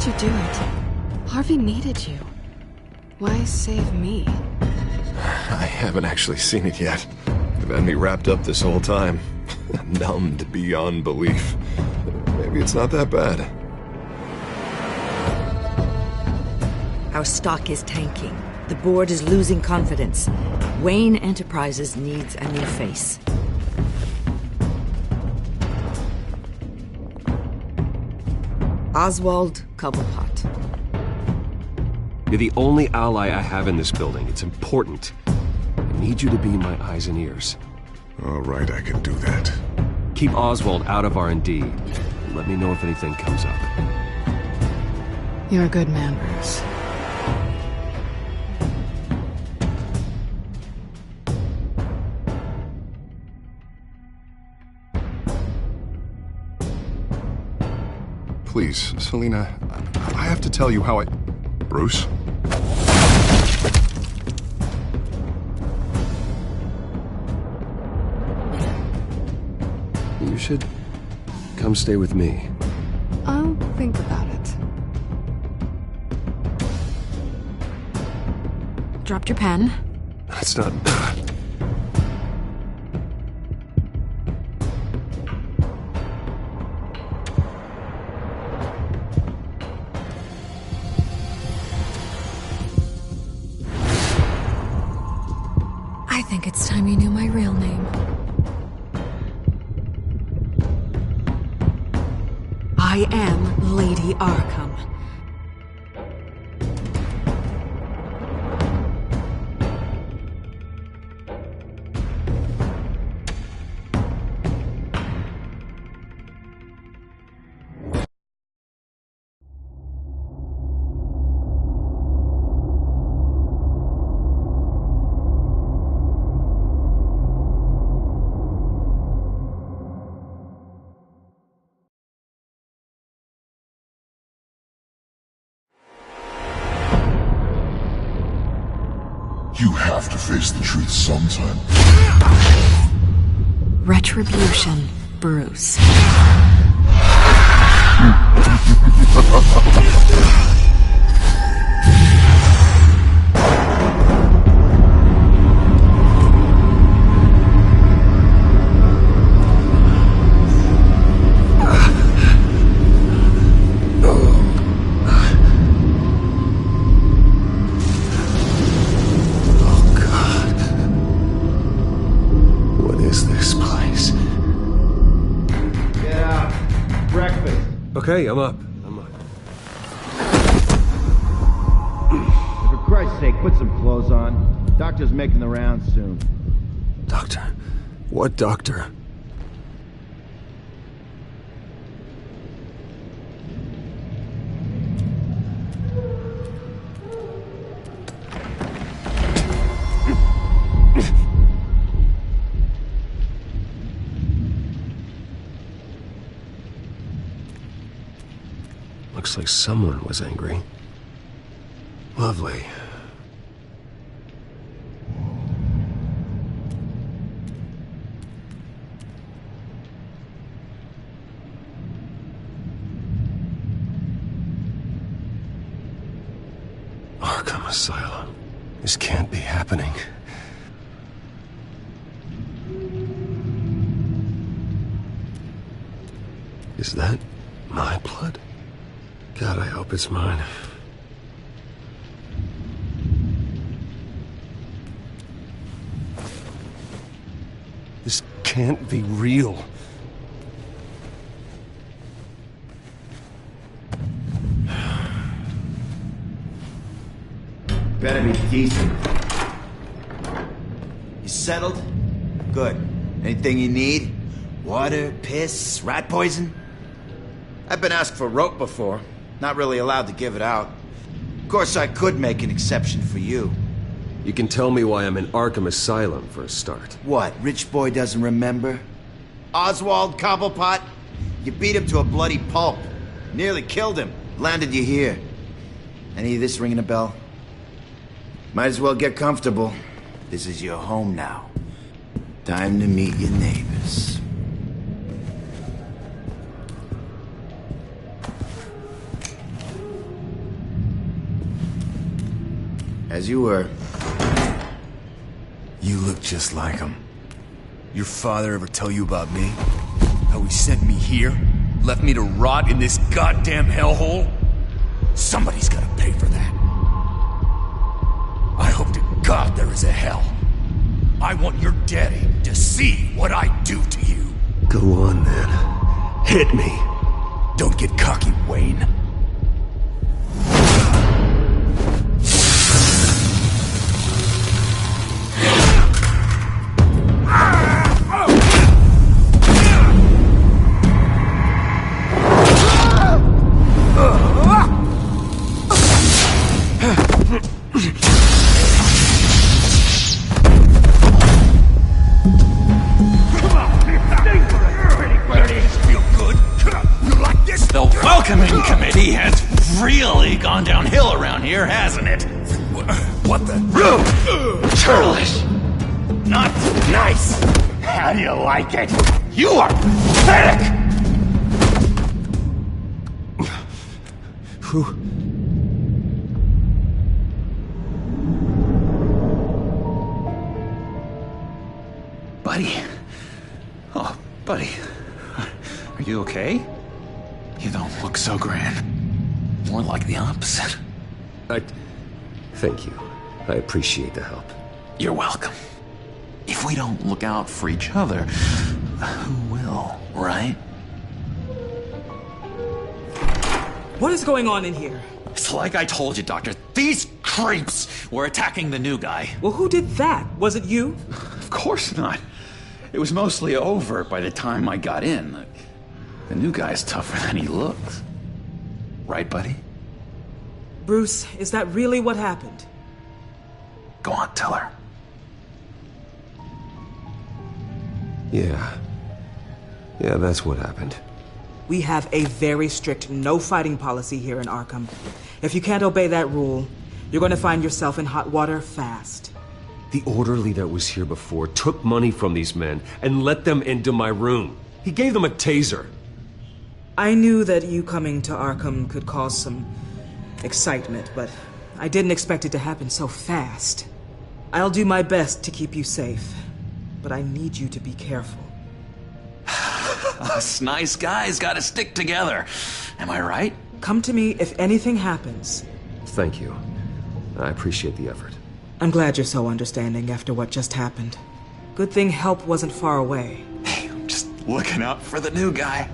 you do it? Harvey needed you. Why save me? I haven't actually seen it yet. They've had me wrapped up this whole time. Numbed beyond belief. Maybe it's not that bad. Our stock is tanking. The board is losing confidence. Wayne Enterprises needs a new face. Oswald Cobblepot. You're the only ally I have in this building. It's important. I need you to be my eyes and ears. All right, I can do that. Keep Oswald out of R&D. Let me know if anything comes up. You're a good man, Bruce. Please, Selina, I have to tell you how I... Bruce? You should come stay with me. I'll think about it. Dropped your pen. That's not... I think it's time you knew my real name. I am Lady Arkham. You have to face the truth sometime. Retribution, Bruce. Okay, I'm up. For Christ's sake, put some clothes on. Doctor's making the rounds soon. Doctor? What doctor? Looks like someone was angry. Lovely. Arkham Asylum. This can't be happening. Is that my blood? God, I hope it's mine. This can't be real. Better be decent. You settled? Good. Anything you need? Water, piss, rat poison? I've been asked for rope before. Not really allowed to give it out. Of course, I could make an exception for you. You can tell me why I'm in Arkham Asylum for a start. What, rich boy doesn't remember? Oswald Cobblepot? You beat him to a bloody pulp. Nearly killed him. Landed you here. Any of this ringing a bell? Might as well get comfortable. This is your home now. Time to meet your neighbors. As you were. You look just like him. Your father ever tell you about me? How he sent me here? Left me to rot in this goddamn hellhole? Somebody's gotta pay for that. I hope to God there is a hell. I want your daddy to see what I do to you. Go on, then. Hit me. Don't get cocky, Wayne. Welcoming committee has really gone downhill around here, hasn't it? What the? Churlish. Not nice. How do you like it? You are pathetic. Who? Buddy. Oh, buddy. Are you okay? You don't look so grand. More like the opposite. Thank you. I appreciate the help. You're welcome. If we don't look out for each other, who will, right? What is going on in here? It's like I told you, Doctor. These creeps were attacking the new guy. Well, who did that? Was it you? Of course not. It was mostly over by the time I got in. The new guy's tougher than he looks. Right, buddy? Bruce, is that really what happened? Go on, tell her. Yeah, that's what happened. We have a very strict no fighting policy here in Arkham. If you can't obey that rule, you're going to find yourself in hot water fast. The orderly that was here before took money from these men and let them into my room. He gave them a taser. I knew that you coming to Arkham could cause some excitement, but I didn't expect it to happen so fast. I'll do my best to keep you safe, but I need you to be careful. Us nice guys gotta stick together. Am I right? Come to me if anything happens. Thank you. I appreciate the effort. I'm glad you're so understanding after what just happened. Good thing help wasn't far away. Hey, I'm just looking out for the new guy.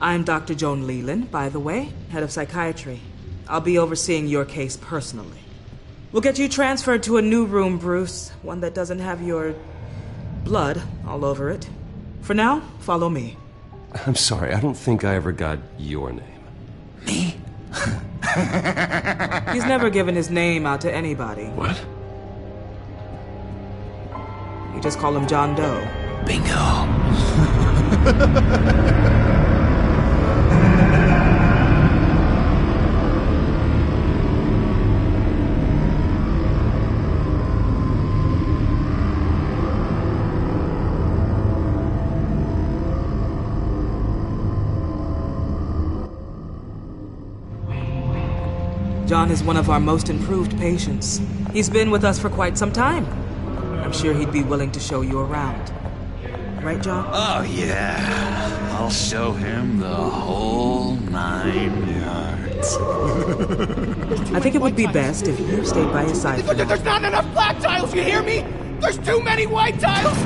I'm Dr. Joan Leland, by the way, head of psychiatry. I'll be overseeing your case personally. We'll get you transferred to a new room, Bruce. One that doesn't have your blood all over it. For now, follow me. I'm sorry, I don't think I ever got your name. Me? He's never given his name out to anybody. What? You just call him John Doe. Bingo. John is one of our most improved patients. He's been with us for quite some time. I'm sure he'd be willing to show you around. Right, John? Oh, yeah. I'll show him the whole 9 yards. I think it would be best if you stayed by his side for now. There's not enough black tiles, you hear me? There's too many white tiles!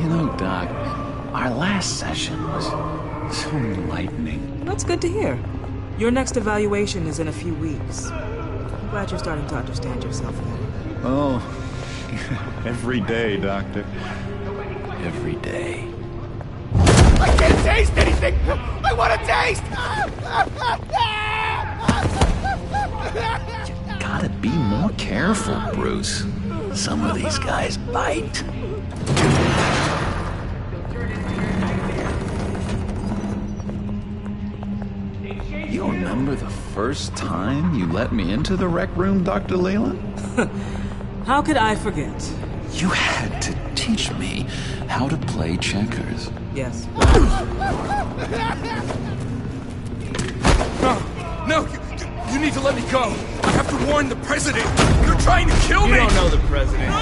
You know, Doc, our last session was so enlightening. That's good to hear. Your next evaluation is in a few weeks. I'm glad you're starting to understand yourself better. Oh, every day, Doctor. Every day. I can't taste anything! I want to taste! You gotta be more careful, Bruce. Some of these guys bite. You remember the first time you let me into the rec room, Dr. Leland? How could I forget? You had to teach me how to play checkers. Yes. No, you need to let me go. I have to warn the president. You're trying to kill me. You don't know the president.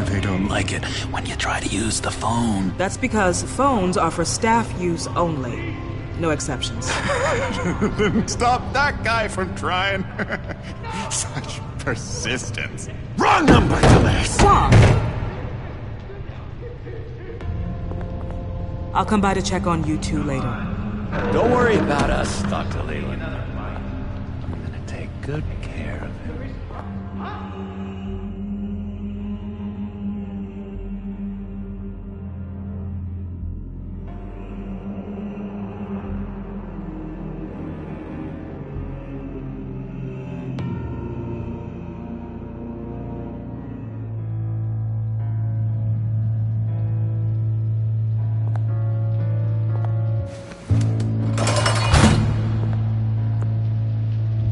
They don't like it when you try to use the phone. That's because phones are for staff use only. No exceptions. Stop that guy from trying. Such persistence. Wrong number, dumbass! Wrong! I'll come by to check on you two later. Don't worry about us, Dr. Leland. I'm gonna take good care of him.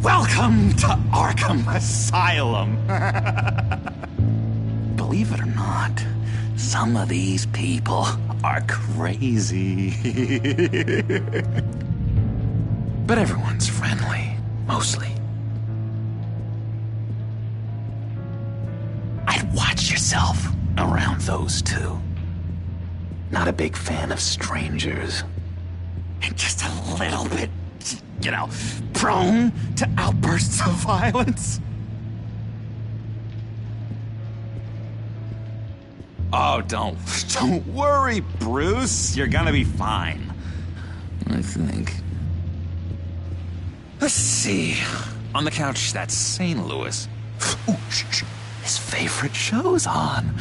Welcome to Arkham Asylum. Believe it or not, some of these people are crazy. But everyone's friendly, mostly. I'd watch yourself around those two. Not a big fan of strangers. And just a little bit, you know, prone to outbursts of violence. Oh, don't worry, Bruce. You're gonna be fine. I think. Let's see. On the couch, that's St. Louis. Ooh, his favorite show's on.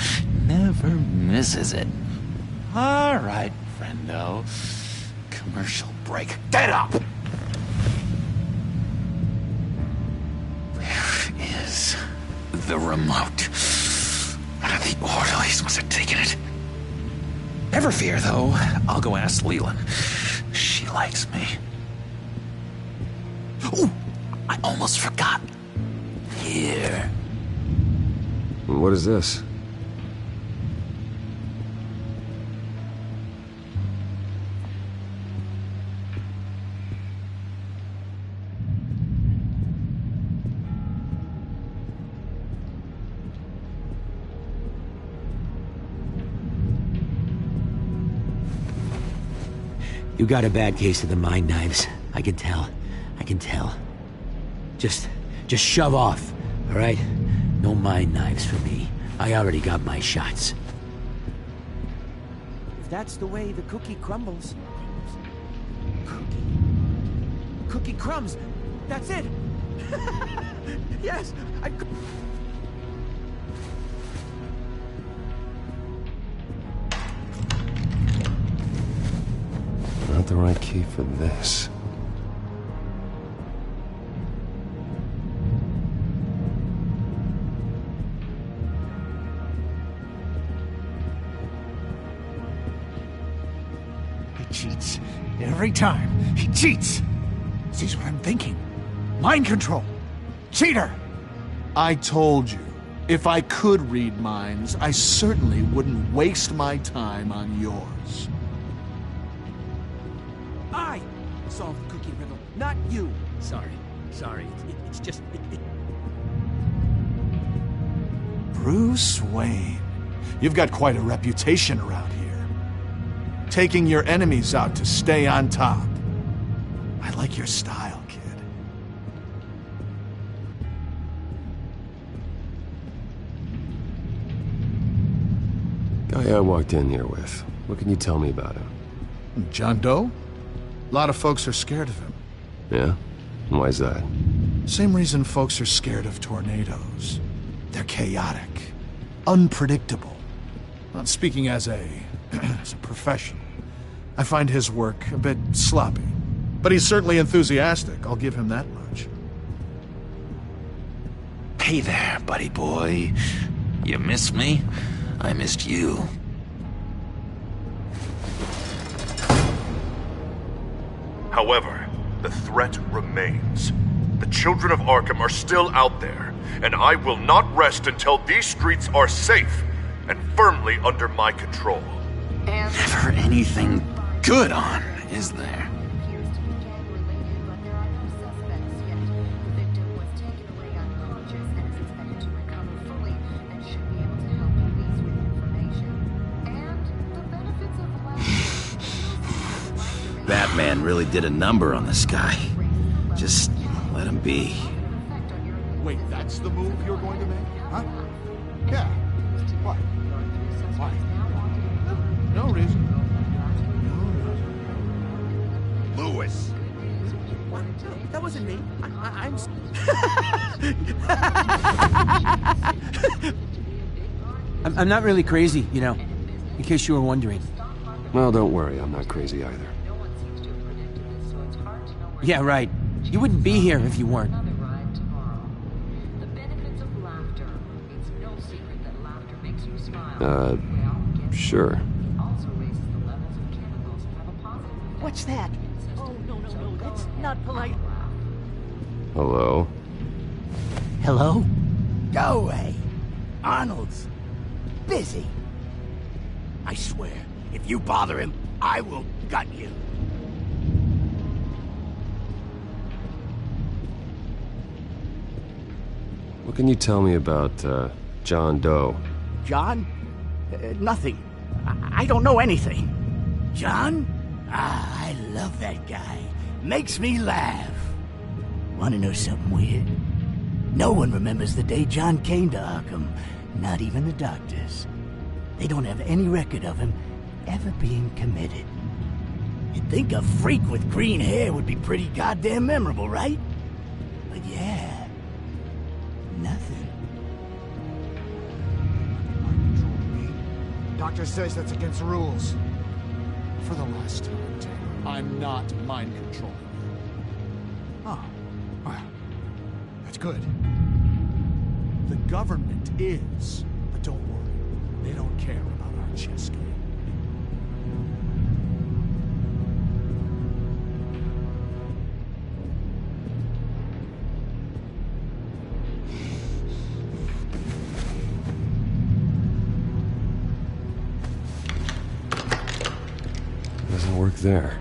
Never misses it. All right, friendo. Commercial break. Get up! Where is the remote? One of the orderlies must have taken it. Never fear, though. I'll go ask Leland. She likes me. Ooh, I almost forgot. Here. What is this? You got a bad case of the mind knives. I can tell. I can tell. Just shove off, all right? No mind knives for me. I already got my shots. If that's the way the cookie crumbles... Cookie crumbs! That's it! Yes! Not the right key for this. He cheats. Every time. He cheats! Sees what I'm thinking. Mind control. Cheater! I told you, if I could read minds, I certainly wouldn't waste my time on yours. I solved the cookie riddle, not you. Sorry. It's just... Bruce Wayne. You've got quite a reputation around here. Taking your enemies out to stay on top. I like your style, kid. Guy I walked in here with. What can you tell me about him? John Doe? A lot of folks are scared of him. Yeah? And why's that? Same reason folks are scared of tornadoes. They're chaotic, unpredictable. Not speaking as a professional. I find his work a bit sloppy. But he's certainly enthusiastic, I'll give him that much. Hey there, buddy boy. You miss me? I missed you. However, the threat remains. The children of Arkham are still out there, and I will not rest until these streets are safe and firmly under my control. never anything good on, is there? Batman really did a number on this guy. Just let him be. Wait, that's the move you're going to make? Huh? Yeah. What? Why? No reason. Lewis! What? That wasn't me. I'm... I'm not really crazy, you know, in case you were wondering. Well, don't worry, I'm not crazy either. Yeah, right. You wouldn't be here if you weren't. Sure. What's that? Oh, no, that's not polite. Hello? Hello? Go away. Arnold's busy. I swear, if you bother him, I will gut you. What can you tell me about, John Doe? John? Nothing. I don't know anything. John? Ah, I love that guy. Makes me laugh. Want to know something weird? No one remembers the day John came to Arkham. Not even the doctors. They don't have any record of him ever being committed. You'd think a freak with green hair would be pretty goddamn memorable, right? But yeah, nothing. Doctor says that's against the rules. For the last time, Taylor, I'm not mind controlling you. Oh, well, that's good. The government is, but don't worry, they don't care about our chess game. Doesn't work there.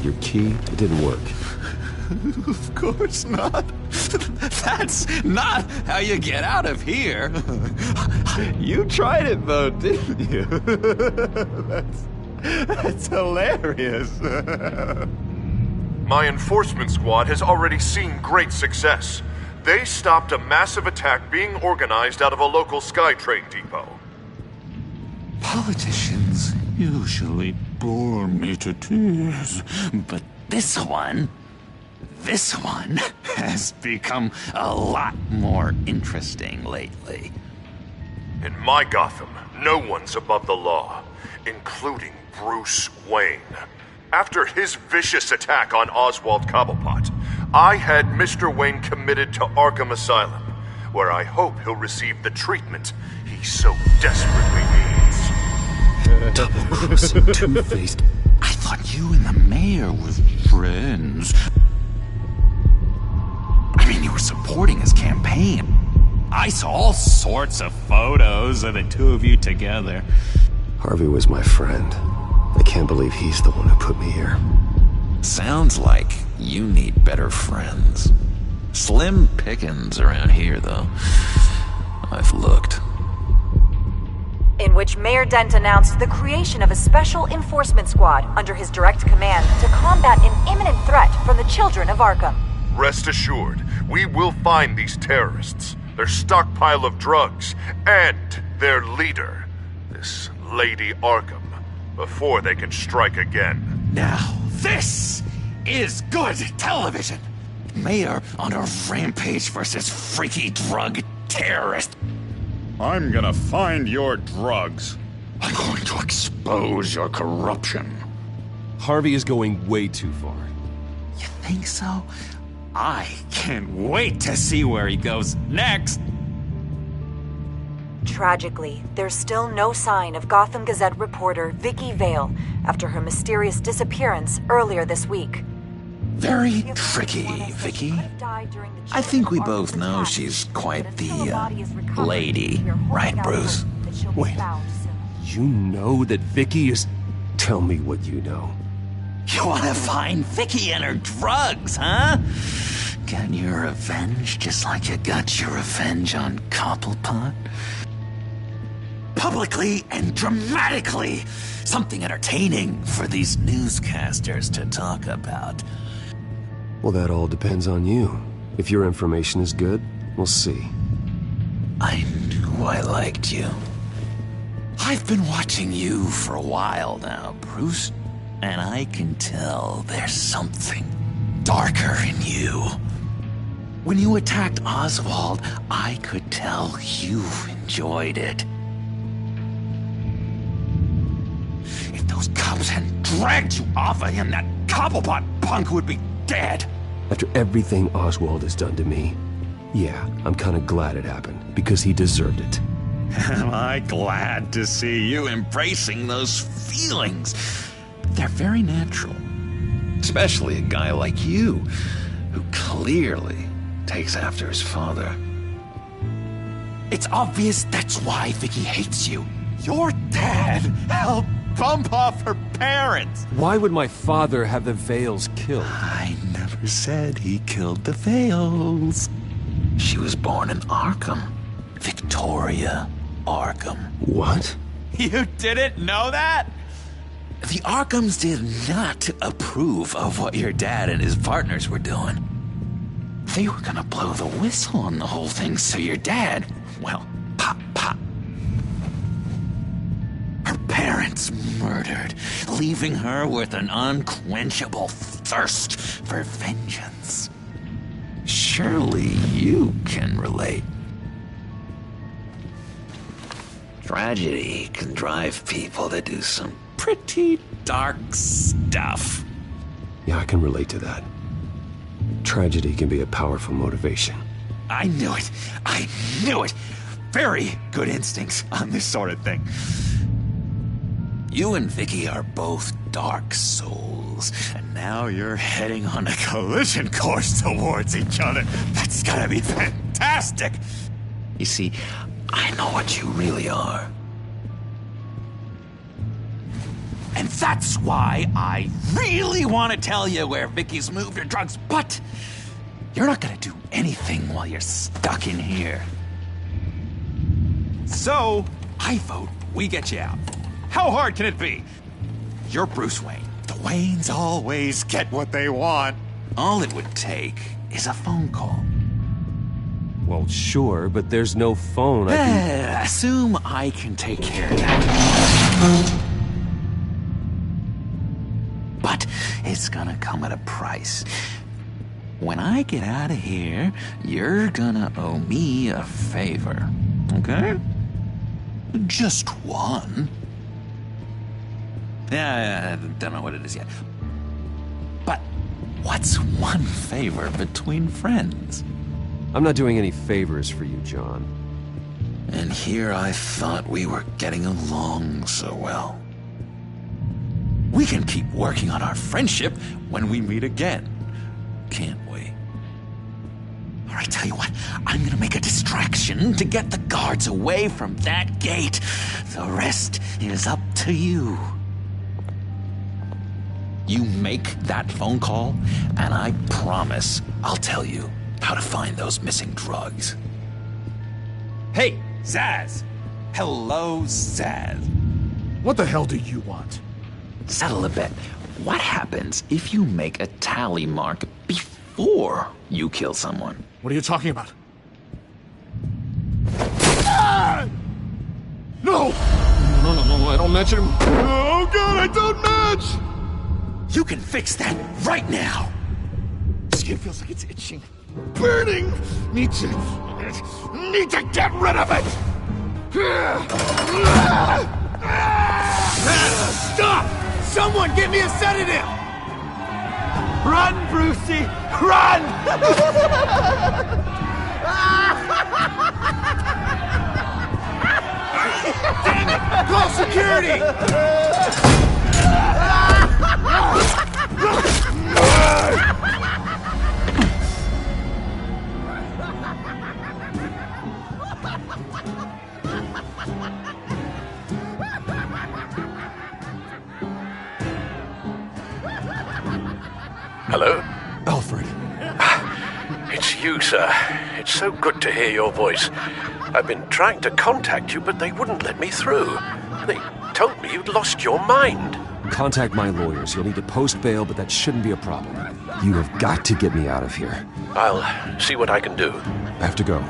Your key, it didn't work. Of course not. That's not how you get out of here. You tried it though, didn't you? That's hilarious. My enforcement squad has already seen great success. They stopped a massive attack being organized out of a local SkyTrain depot. Politicians usually bore me to tears, but this one has become a lot more interesting lately. In my Gotham, no one's above the law, including Bruce Wayne. After his vicious attack on Oswald Cobblepot, I had Mr. Wayne committed to Arkham Asylum, where I hope he'll receive the treatment he so desperately needs. Double-crossing, two-faced. I thought you and the mayor were friends. I mean, you were supporting his campaign. I saw all sorts of photos of the two of you together. Harvey was my friend. I can't believe he's the one who put me here. Sounds like you need better friends. Slim pickings around here, though. I've looked. In which Mayor Dent announced the creation of a special enforcement squad under his direct command to combat an imminent threat from the children of Arkham. Rest assured, we will find these terrorists, their stockpile of drugs, and their leader, this Lady Arkham, before they can strike again. Now, this is good television. Mayor on a rampage versus freaky drug terrorist. I'm gonna find your drugs. I'm going to expose your corruption. Harvey is going way too far. You think so? I can't wait to see where he goes next. Tragically, there's still no sign of Gotham Gazette reporter Vicky Vale after her mysterious disappearance earlier this week. Very tricky, Vicky. I think we both know she's quite the, lady, right, Bruce? Wait, you know that Vicky is... Tell me what you know. You wanna find Vicky and her drugs, huh? Get your revenge just like you got your revenge on Cobblepot? Publicly and dramatically! Something entertaining for these newscasters to talk about. Well, that all depends on you. If your information is good, we'll see. I knew I liked you. I've been watching you for a while now, Bruce, and I can tell there's something darker in you. When you attacked Oswald, I could tell you enjoyed it. If those cops hadn't dragged you off of him, that Cobblepot punk would be dead. After everything Oswald has done to me, yeah, I'm kind of glad it happened, because he deserved it. Am I glad to see you embracing those feelings? They're very natural. Especially a guy like you, who clearly takes after his father. It's obvious that's why Vicky hates you. Your dad helped bump off her parents. Why would my father have the Vales killed? I never said he killed the Vales. She was born in Arkham. Victoria Arkham. What? You didn't know that? The Arkhams did not approve of what your dad and his partners were doing. They were gonna blow the whistle on the whole thing, so your dad, well, pop. Her parents murdered, leaving her with an unquenchable thirst for vengeance. Surely you can relate. Tragedy can drive people to do some pretty dark stuff. Yeah, I can relate to that. Tragedy can be a powerful motivation. I knew it. I knew it. Very good instincts on this sort of thing. You and Vicky are both dark souls, and now you're heading on a collision course towards each other. That's gonna be fantastic. You see, I know what you really are. And that's why I really want to tell you where Vicky's moved her drugs, but you're not gonna do anything while you're stuck in here. So, I vote we get you out. How hard can it be? You're Bruce Wayne. The Waynes always get what they want. All it would take is a phone call. Well, sure, but there's no phone. I can... Assume I can take care of that. But it's gonna come at a price. When I get out of here, you're gonna owe me a favor, okay? Just one. Yeah, I don't know what it is yet. But what's one favor between friends? I'm not doing any favors for you, John. And here I thought we were getting along so well. We can keep working on our friendship when we meet again, can't we? All right, tell you what, I'm gonna make a distraction to get the guards away from that gate. The rest is up to you. You make that phone call, and I promise I'll tell you how to find those missing drugs. Hey, Zaz! Hello, Zaz. What the hell do you want? Settle a bet. What happens if you make a tally mark before you kill someone? What are you talking about? Ah! No! No, I don't match him. Oh, God, I don't match! You can fix that right now! Skin feels like it's itching. Burning! Need to get rid of it! Stop! Someone give me a sedative! Run, Brucey! Run! Damn it! Call security! you, sir. It's so good to hear your voice. I've been trying to contact you, but they wouldn't let me through. They told me you'd lost your mind. Contact my lawyers. You'll need to post bail, but that shouldn't be a problem. You have got to get me out of here. I'll see what I can do. I have to go.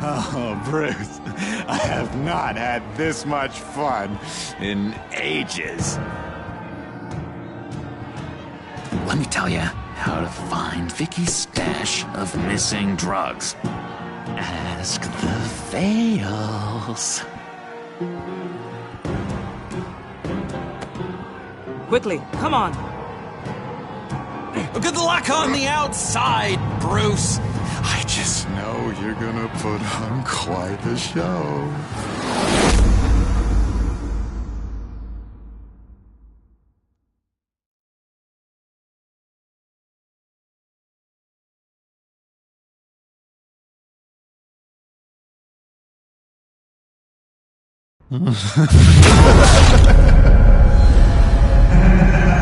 Oh, Bruce, I have not had this much fun in ages. Let me tell you how to find Vicky's stash of missing drugs. Ask the Vales. Quickly, come on. Good luck on the outside, Bruce. I just know you're gonna put on quite a show.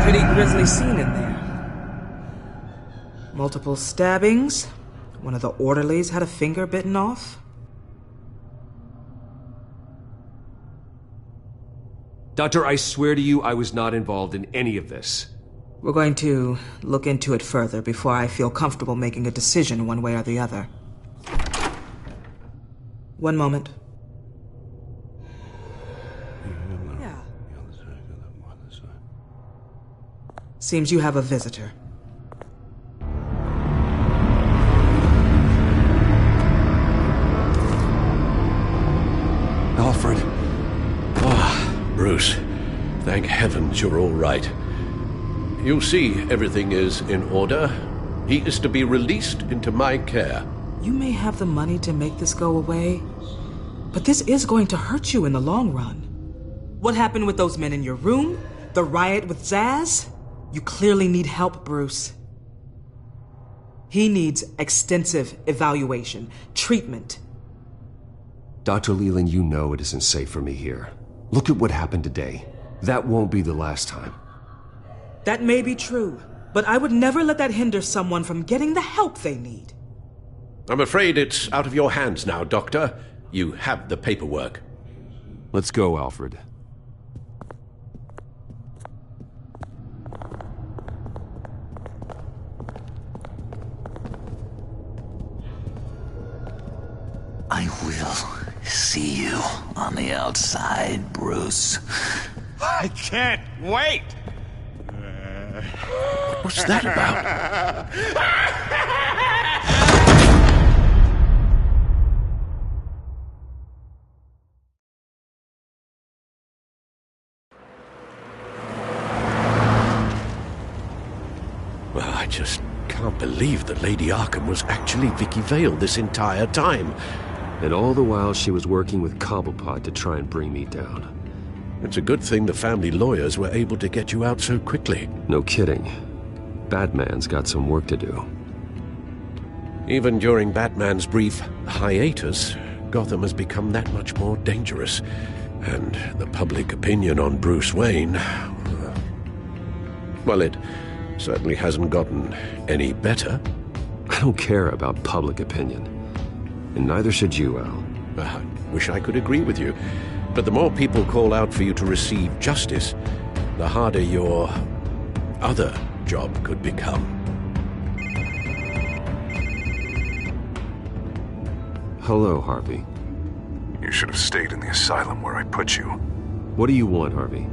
Pretty grisly scene in there. Multiple stabbings. One of the orderlies had a finger bitten off. Doctor, I swear to you, I was not involved in any of this. We're going to look into it further before I feel comfortable making a decision one way or the other. One moment. Yeah. Seems you have a visitor. Alfred. Bruce, thank heavens you're all right. You see, everything is in order. He is to be released into my care. You may have the money to make this go away, but this is going to hurt you in the long run. What happened with those men in your room? The riot with Zaz? You clearly need help, Bruce. He needs extensive evaluation, treatment. Dr. Leland, you know it isn't safe for me here. Look at what happened today. That won't be the last time. That may be true, but I would never let that hinder someone from getting the help they need. I'm afraid it's out of your hands now, Doctor. You have the paperwork. Let's go, Alfred. I will see you on the outside, Bruce. I can't wait! What's that about? Well, I just can't believe that Lady Arkham was actually Vicky Vale this entire time. And all the while she was working with Cobblepot to try and bring me down. It's a good thing the family lawyers were able to get you out so quickly. No kidding. Batman's got some work to do. Even during Batman's brief hiatus, Gotham has become that much more dangerous. And the public opinion on Bruce Wayne... well, it certainly hasn't gotten any better. I don't care about public opinion. And neither should you, Al. I wish I could agree with you. But the more people call out for you to receive justice, the harder your other job could become. Hello, Harvey. You should have stayed in the asylum where I put you. What do you want, Harvey?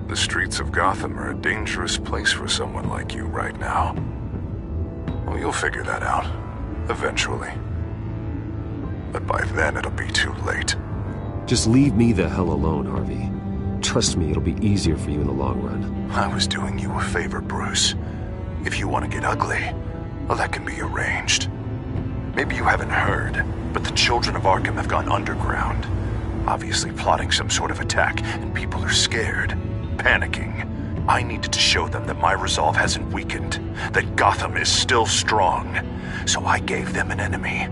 The streets of Gotham are a dangerous place for someone like you right now. Well, you'll figure that out. Eventually. But by then it'll be too late. Just leave me the hell alone, Harvey. Trust me, it'll be easier for you in the long run. I was doing you a favor, Bruce. If you want to get ugly, well, that can be arranged. Maybe you haven't heard, but the children of Arkham have gone underground. Obviously plotting some sort of attack, and people are scared, panicking. I needed to show them that my resolve hasn't weakened, that Gotham is still strong. So I gave them an enemy.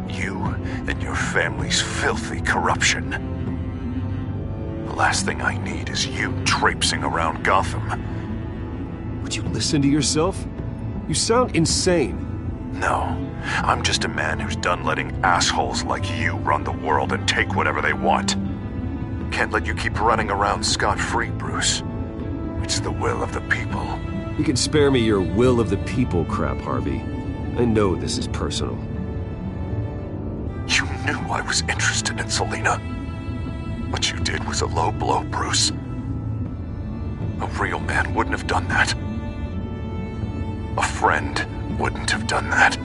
You and your family's filthy corruption. last thing I need is you traipsing around Gotham. Would you listen to yourself? You sound insane. No, I'm just a man who's done letting assholes like you run the world and take whatever they want. Can't let you keep running around scot-free, Bruce. It's the will of the people. You can spare me your will of the people crap, Harvey. I know this is personal. You knew I was interested in Selina. What you did was a low blow, Bruce. A real man wouldn't have done that. A friend wouldn't have done that.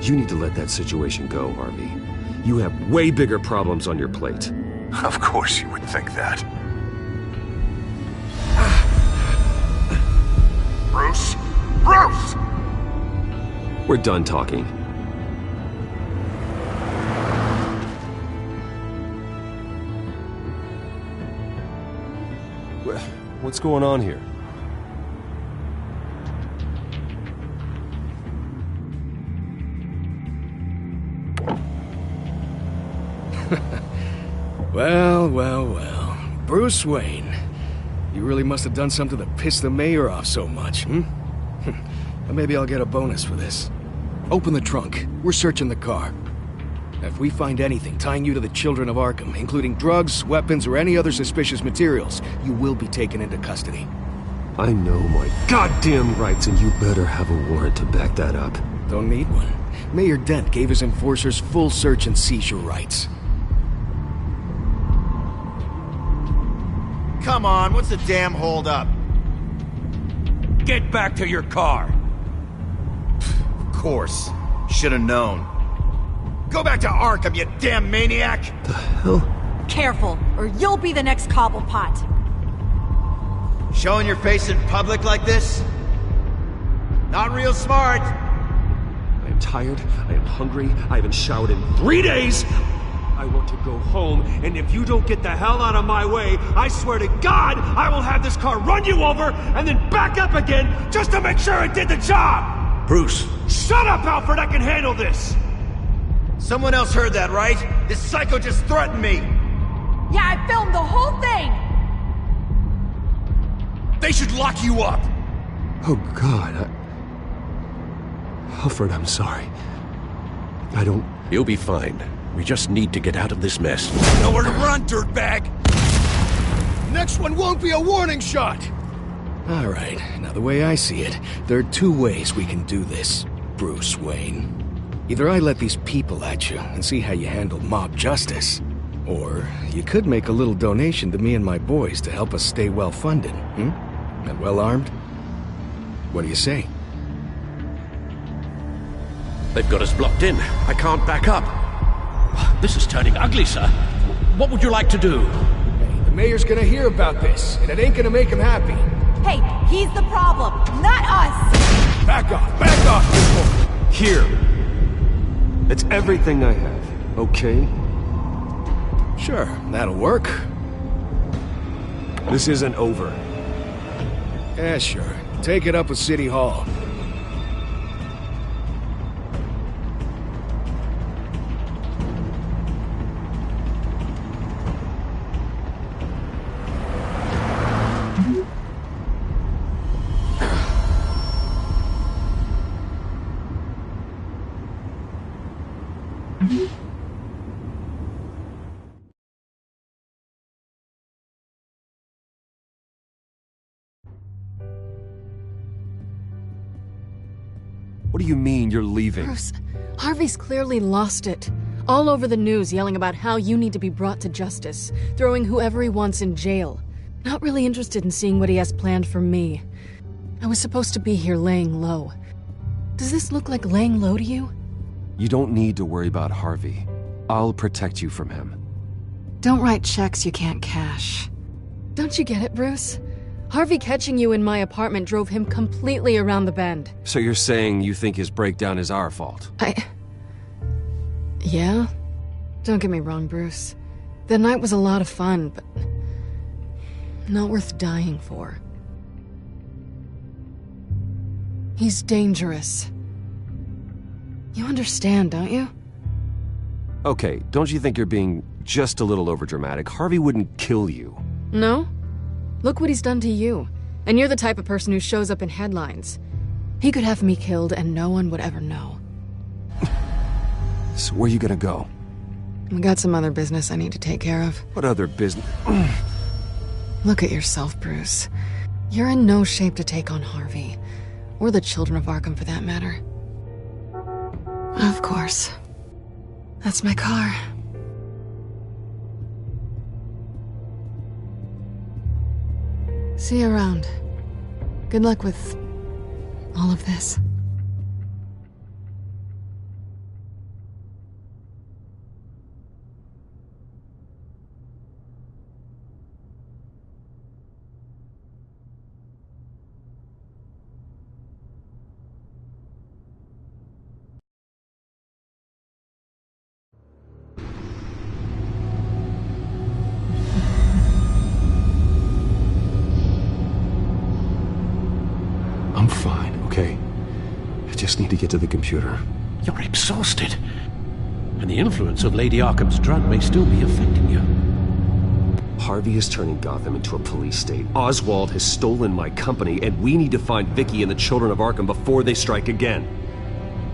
You need to let that situation go, Harvey. You have way bigger problems on your plate. Of course you would think that. Bruce? Bruce! We're done talking. What's going on here? Well. Bruce Wayne. You really must have done something to piss the mayor off so much, hmm? Well, maybe I'll get a bonus for this. Open the trunk. We're searching the car. If we find anything tying you to the children of Arkham, including drugs, weapons, or any other suspicious materials, you will be taken into custody. I know my goddamn rights, and you better have a warrant to back that up. Don't need one. Mayor Dent gave his enforcers full search and seizure rights. Come on, what's the damn holdup? Get back to your car! Of course. Should've known. Go back to Arkham, you damn maniac! The hell? Careful, or you'll be the next Cobblepot. Showing your face in public like this? Not real smart. I am tired, I am hungry, I haven't showered in 3 days! I want to go home, and if you don't get the hell out of my way, I swear to God, I will have this car run you over, and then back up again, just to make sure it did the job! Bruce! Shut up, Alfred, I can handle this! Someone else heard that, right? This psycho just threatened me! Yeah, I filmed the whole thing! They should lock you up! Oh, God, Alfred, I'm sorry. I don't... You'll be fine. We just need to get out of this mess. Nowhere to run, dirtbag! Next one won't be a warning shot! Alright, now the way I see it, there are two ways we can do this, Bruce Wayne. Either I let these people at you and see how you handle mob justice, or you could make a little donation to me and my boys to help us stay well-funded, and well-armed? What do you say? They've got us blocked in. I can't back up. This is turning ugly, sir. What would you like to do? Hey, the mayor's gonna hear about this, and it ain't gonna make him happy. Hey, he's the problem, not us! Back off, Here. It's everything I have, okay? Sure, that'll work. This isn't over. Yeah, sure. Take it up with City Hall. What do you mean you're leaving? Bruce, Harvey's clearly lost it. All over the news yelling about how you need to be brought to justice, throwing whoever he wants in jail. Not really interested in seeing what he has planned for me. I was supposed to be here laying low. Does this look like laying low to you? You don't need to worry about Harvey. I'll protect you from him. Don't write checks you can't cash. Don't you get it, Bruce? Harvey catching you in my apartment drove him completely around the bend. So you're saying you think his breakdown is our fault? Yeah? Don't get me wrong, Bruce. The night was a lot of fun, but not worth dying for. He's dangerous. You understand, don't you? Okay, don't you think you're being just a little overdramatic? Harvey wouldn't kill you. No? Look what he's done to you. And you're the type of person who shows up in headlines. He could have me killed and no one would ever know. So where you gonna go? I got some other business I need to take care of. What other business? Look at yourself, Bruce. You're in no shape to take on Harvey. Or the children of Arkham, for that matter. Of course. That's my car. See you around. Good luck with all of this. I'm fine, okay? I just need to get to the computer. You're exhausted. And the influence of Lady Arkham's drug may still be affecting you. Harvey is turning Gotham into a police state. Oswald has stolen my company, and we need to find Vicky and the children of Arkham before they strike again.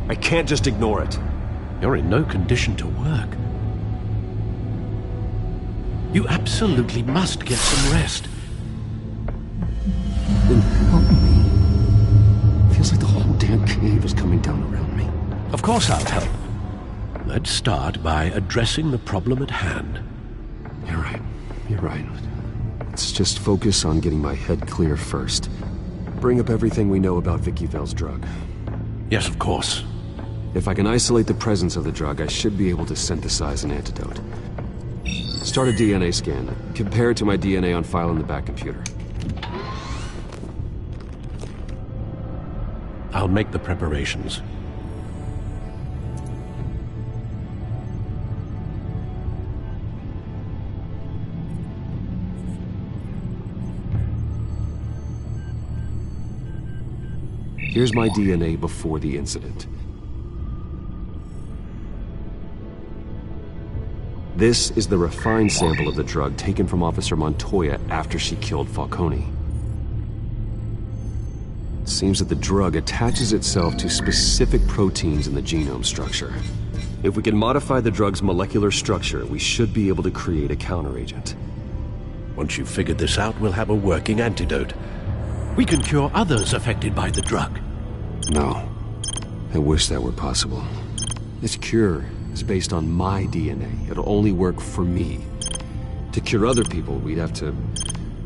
I can't just ignore it. You're in no condition to work. You absolutely must get some rest. Then help me. Feels like the whole damn cave is coming down around me. Of course I'll help. Let's start by addressing the problem at hand. You're right. You're right. Let's just focus on getting my head clear first. Bring up everything we know about Vicky Vale's drug. Yes, of course. If I can isolate the presence of the drug, I should be able to synthesize an antidote. Start a DNA scan. Compare it to my DNA on file in the back computer. I'll make the preparations. Here's my DNA before the incident. This is the refined sample of the drug taken from Officer Montoya after she killed Falcone. It seems that the drug attaches itself to specific proteins in the genome structure. If we can modify the drug's molecular structure, we should be able to create a counteragent. Once you've figured this out, we'll have a working antidote. We can cure others affected by the drug. No. I wish that were possible. This cure is based on my DNA. It'll only work for me. To cure other people, we'd have to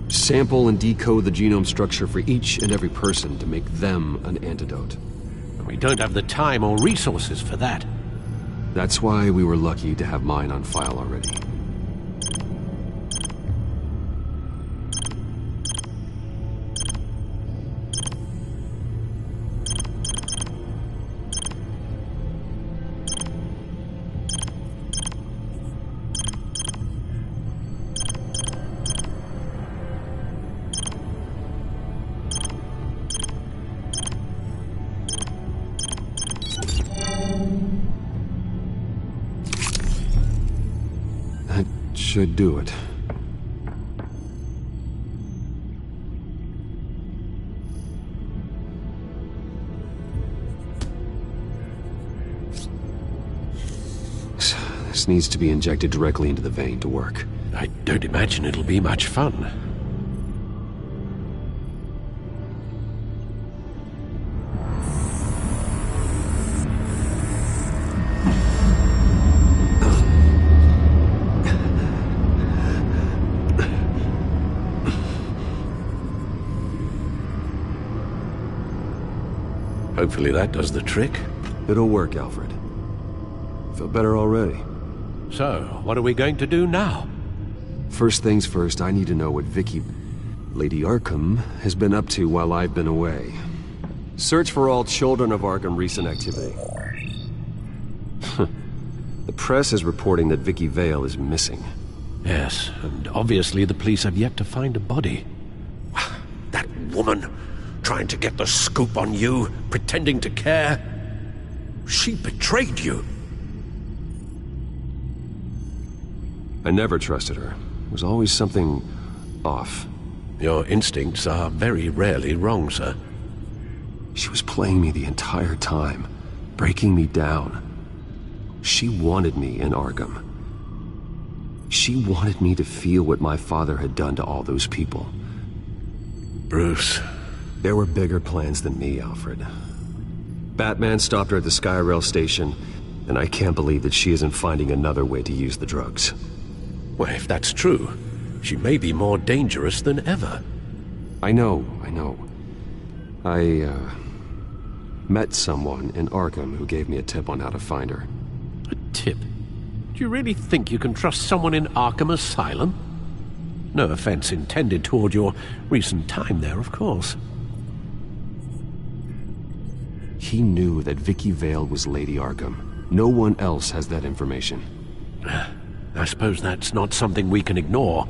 sample and decode the genome structure for each and every person to make them an antidote. We don't have the time or resources for that. That's why we were lucky to have mine on file already. Should do it. This needs to be injected directly into the vein to work. I don't imagine it'll be much fun. Hopefully that does the trick. It'll work, Alfred. Feel better already. So, what are we going to do now? First things first, I need to know what Vicky, Lady Arkham, has been up to while I've been away. Search for all children of Arkham recent activity. The press is reporting that Vicky Vale is missing. Yes, and obviously the police have yet to find a body. That woman, trying to get the scoop on you, pretending to care. She betrayed you. I never trusted her. There was always something off. Your instincts are very rarely wrong, sir. She was playing me the entire time, breaking me down. She wanted me in Arkham. She wanted me to feel what my father had done to all those people. Bruce. There were bigger plans than me, Alfred. Batman stopped her at the Skyrail station, and I can't believe that she isn't finding another way to use the drugs. Well, if that's true, she may be more dangerous than ever. I know. I met someone in Arkham who gave me a tip on how to find her. A tip? Do you really think you can trust someone in Arkham Asylum? No offense intended toward your recent time there, of course. He knew that Vicky Vale was Lady Arkham. No one else has that information. I suppose that's not something we can ignore,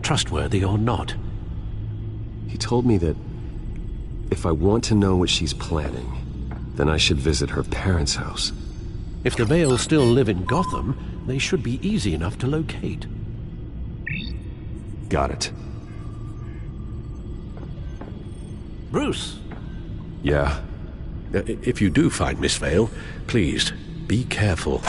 trustworthy or not. He told me that if I want to know what she's planning, then I should visit her parents' house. If the Vales still live in Gotham, they should be easy enough to locate. Got it. Bruce! Yeah? If you do find Miss Vale, please, be careful.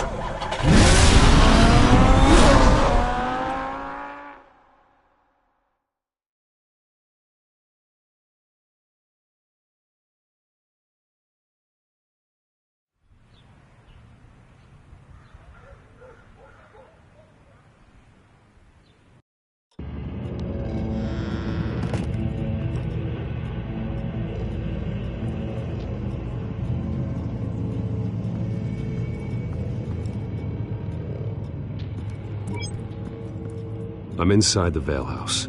I'm inside the Vale house.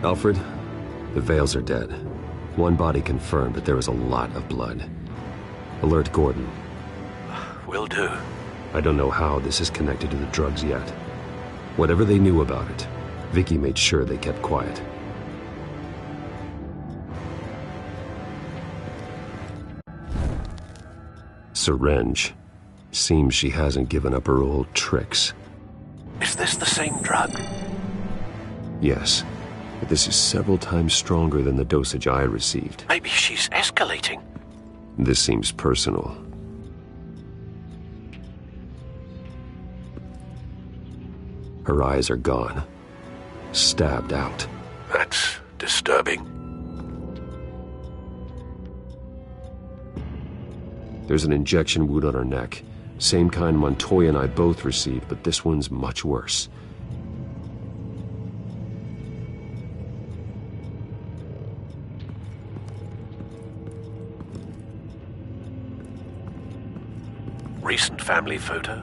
Alfred, the Vales are dead. One body confirmed, but there was a lot of blood. Alert Gordon. Will do. I don't know how this is connected to the drugs yet. Whatever they knew about it, Vicky made sure they kept quiet. Syringe. Seems she hasn't given up her old tricks. Is this the same drug? Yes. But this is several times stronger than the dosage I received. Maybe she's escalating. This seems personal. Her eyes are gone. Stabbed out. That's disturbing. There's an injection wound on her neck. Same kind Montoya and I both received, but this one's much worse. Recent family photo?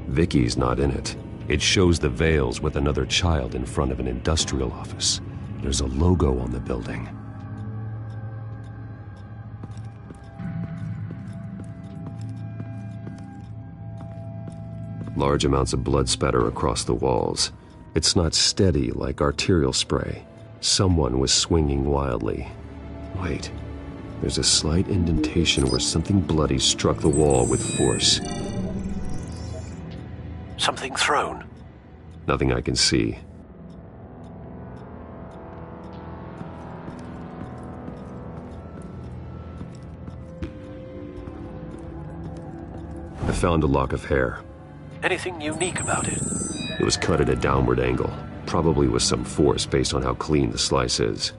Vicky's not in it. It shows the Vales with another child in front of an industrial office. There's a logo on the building. Large amounts of blood spatter across the walls. It's not steady like arterial spray. Someone was swinging wildly. Wait. There's a slight indentation where something bloody struck the wall with force. Something thrown? Nothing I can see. I found a lock of hair. Anything unique about it? It was cut at a downward angle, probably with some force based on how clean the slice is.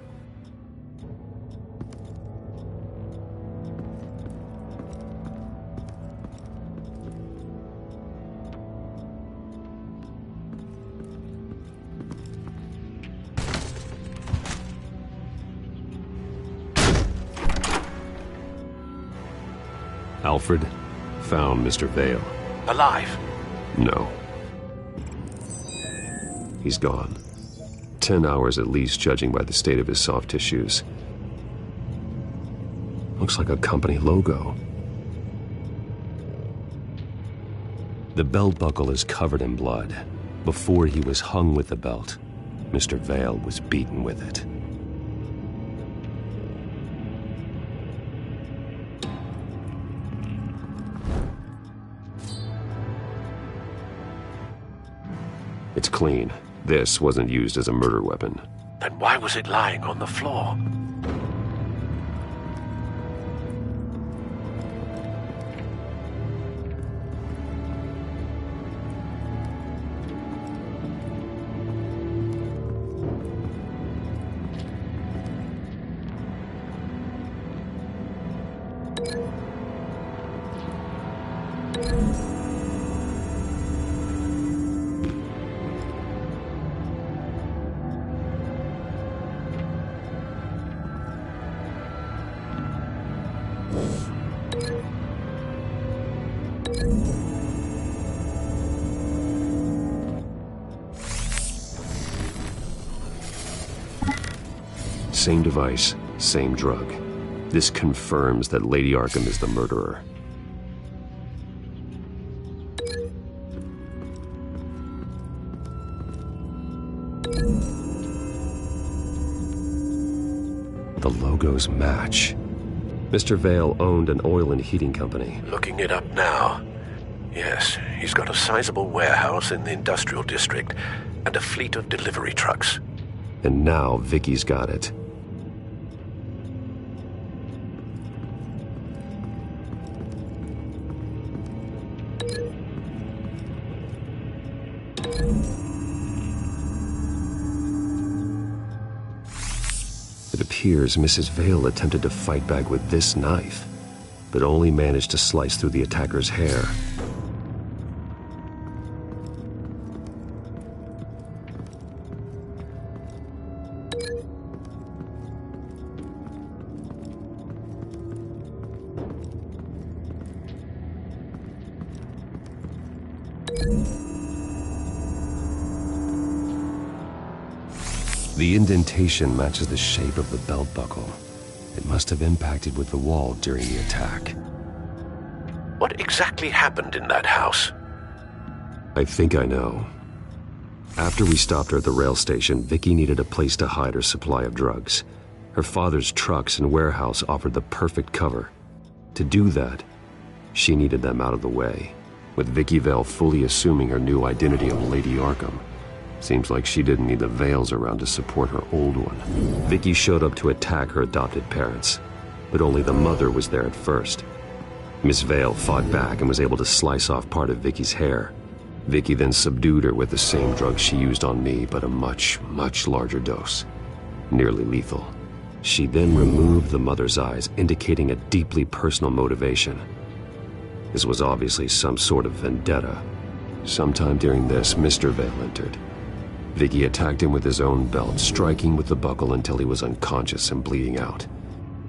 Alfred found Mr. Vale. Alive? No. He's gone. 10 hours at least, judging by the state of his soft tissues. Looks like a company logo. The belt buckle is covered in blood. Before he was hung with the belt, Mr. Vale was beaten with it. It's clean. This wasn't used as a murder weapon. Then why was it lying on the floor? Same device, same drug. This confirms that Lady Arkham is the murderer. The logos match. Mr. Vale owned an oil and heating company. Looking it up now. Yes, he's got a sizable warehouse in the industrial district and a fleet of delivery trucks. And now Vicky's got it. It appears Mrs. Vale attempted to fight back with this knife, but only managed to slice through the attacker's hair. The indentation matches the shape of the belt buckle. It must have impacted with the wall during the attack. What exactly happened in that house? I think I know. After we stopped her at the rail station, Vicky needed a place to hide her supply of drugs. Her father's trucks and warehouse offered the perfect cover. To do that, she needed them out of the way, with Vicky Vale fully assuming her new identity of Lady Arkham. Seems like she didn't need the Vales around to support her old one. Vicky showed up to attack her adopted parents, but only the mother was there at first. Miss Vale fought back and was able to slice off part of Vicky's hair. Vicky then subdued her with the same drug she used on me, but a much, much larger dose. Nearly lethal. She then removed the mother's eyes, indicating a deeply personal motivation. This was obviously some sort of vendetta. Sometime during this, Mr. Vale entered. Vicky attacked him with his own belt, striking with the buckle until he was unconscious and bleeding out.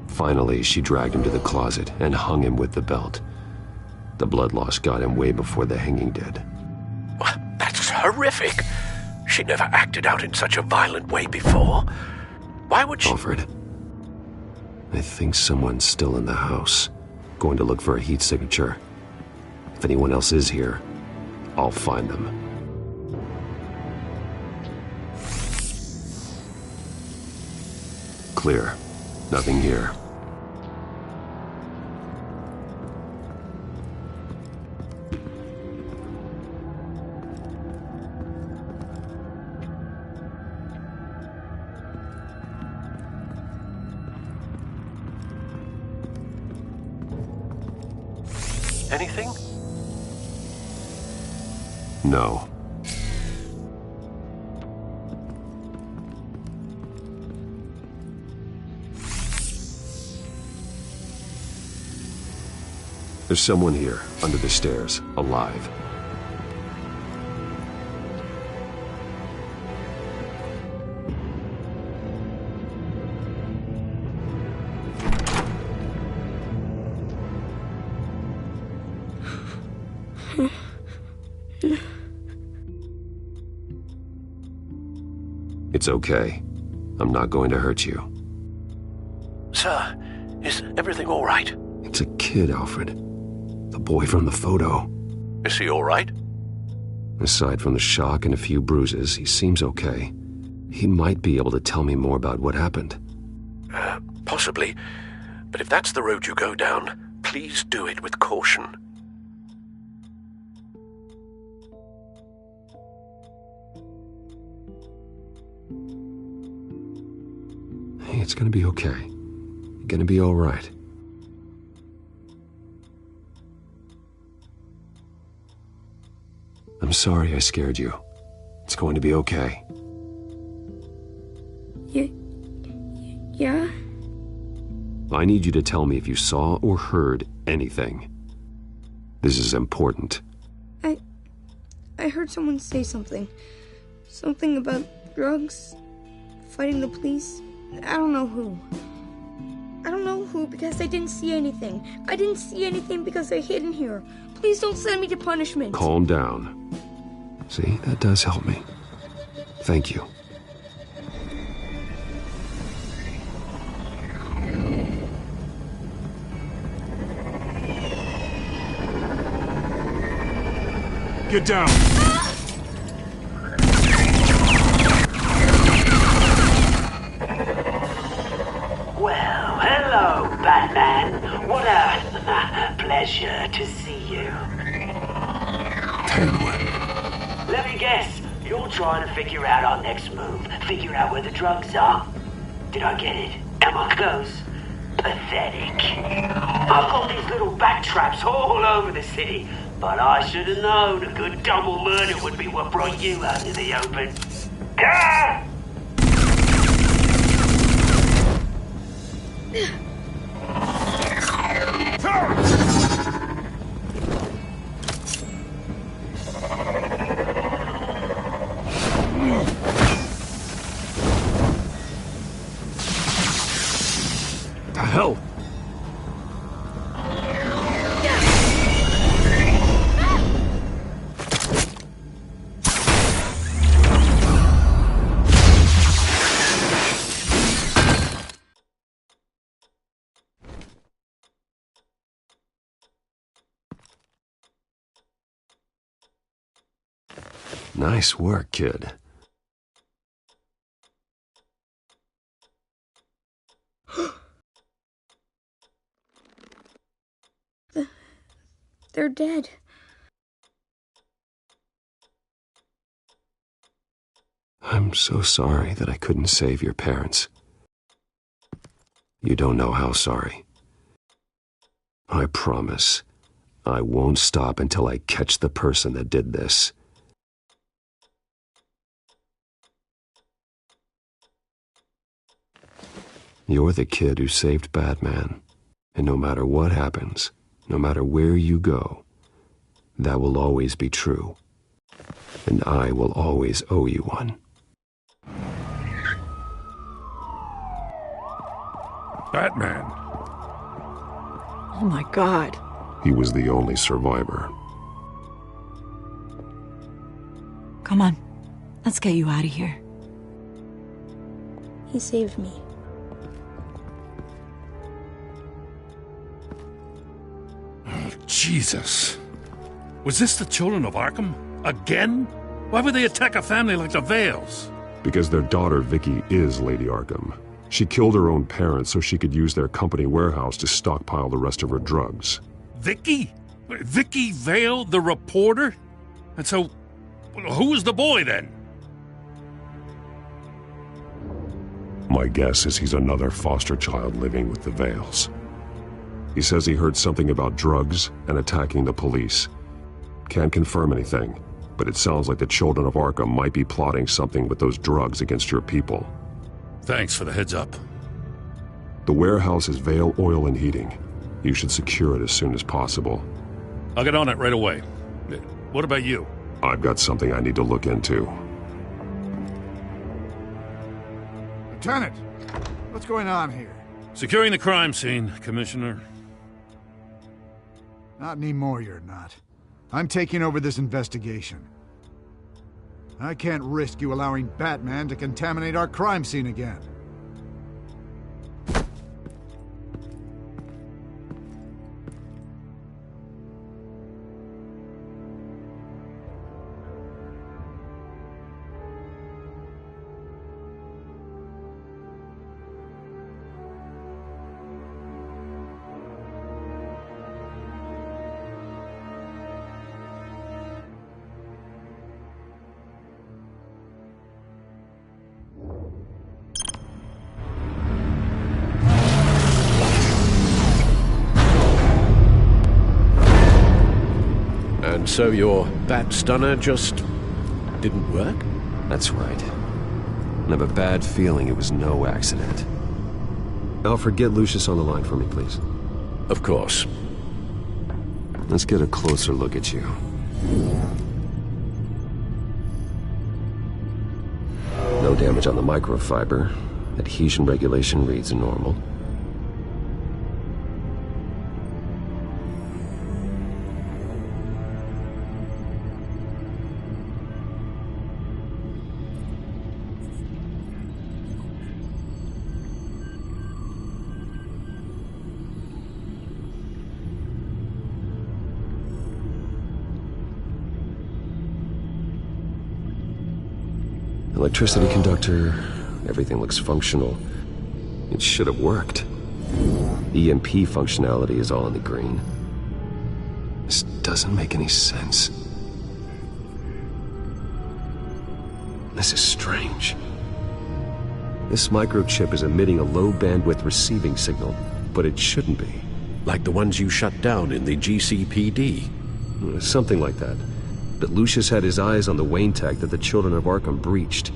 Finally, she dragged him to the closet and hung him with the belt. The blood loss got him way before the hanging did. That's horrific. She never acted out in such a violent way before. Why would she... Alfred, I think someone's still in the house. Going to look for a heat signature. If anyone else is here, I'll find them. Clear. Nothing here. Anything? No. There's someone here, under the stairs, alive. It's okay. I'm not going to hurt you. Sir, is everything all right? It's a kid, Alfred. The boy from the photo. Is he all right? Aside from the shock and a few bruises, he seems okay. He might be able to tell me more about what happened. Possibly. But if that's the road you go down, please do it with caution. Hey, it's gonna be okay. You're gonna be all right. I'm sorry I scared you. It's going to be okay. Yeah? I need you to tell me if you saw or heard anything. This is important. I heard someone say something. Something about drugs, fighting the police. I don't know who. I don't know who because I didn't see anything. I didn't see anything because I hid in here. Please don't send me to punishment. Calm down. See, that does help me. Thank you. Get down! Well, hello, Batman. What a pleasure to see you. Penguin. Let me guess, you're trying to figure out our next move. Figure out where the drugs are. Did I get it? Am I close? Pathetic. I've got these little bat traps all over the city, but I should have known a good double murder would be what brought you out in the open. Ah! The hell? Nice work, kid. They're dead. I'm so sorry that I couldn't save your parents. You don't know how sorry. I promise, I won't stop until I catch the person that did this. You're the kid who saved Batman, and no matter what happens, no matter where you go, that will always be true, and I will always owe you one. Batman. Oh my God. He was the only survivor. Come on, let's get you out of here. He saved me. Jesus. Was this the children of Arkham? Again? Why would they attack a family like the Vales? Because their daughter, Vicky, is Lady Arkham. She killed her own parents so she could use their company warehouse to stockpile the rest of her drugs. Vicky? Vicky Vale, the reporter? And so, who was the boy then? My guess is he's another foster child living with the Vales. He says he heard something about drugs and attacking the police. Can't confirm anything, but it sounds like the children of Arkham might be plotting something with those drugs against your people. Thanks for the heads up. The warehouse is Vale Oil and Heating. You should secure it as soon as possible. I'll get on it right away. What about you? I've got something I need to look into. Lieutenant, what's going on here? Securing the crime scene, Commissioner. Not anymore, you're not. I'm taking over this investigation. I can't risk you allowing Batman to contaminate our crime scene again. And so your bat stunner just didn't work? That's right. I have a bad feeling it was no accident. Alfred, get Lucius on the line for me, please. Of course. Let's get a closer look at you. No damage on the microfiber. Adhesion regulation reads normal. Electricity conductor, everything looks functional. It should have worked. EMP functionality is all in the green. This doesn't make any sense. This is strange. This microchip is emitting a low-bandwidth receiving signal, but it shouldn't be. Like the ones you shut down in the GCPD? Something like that. But Lucius had his eyes on the Wayne tech that the Children of Arkham breached.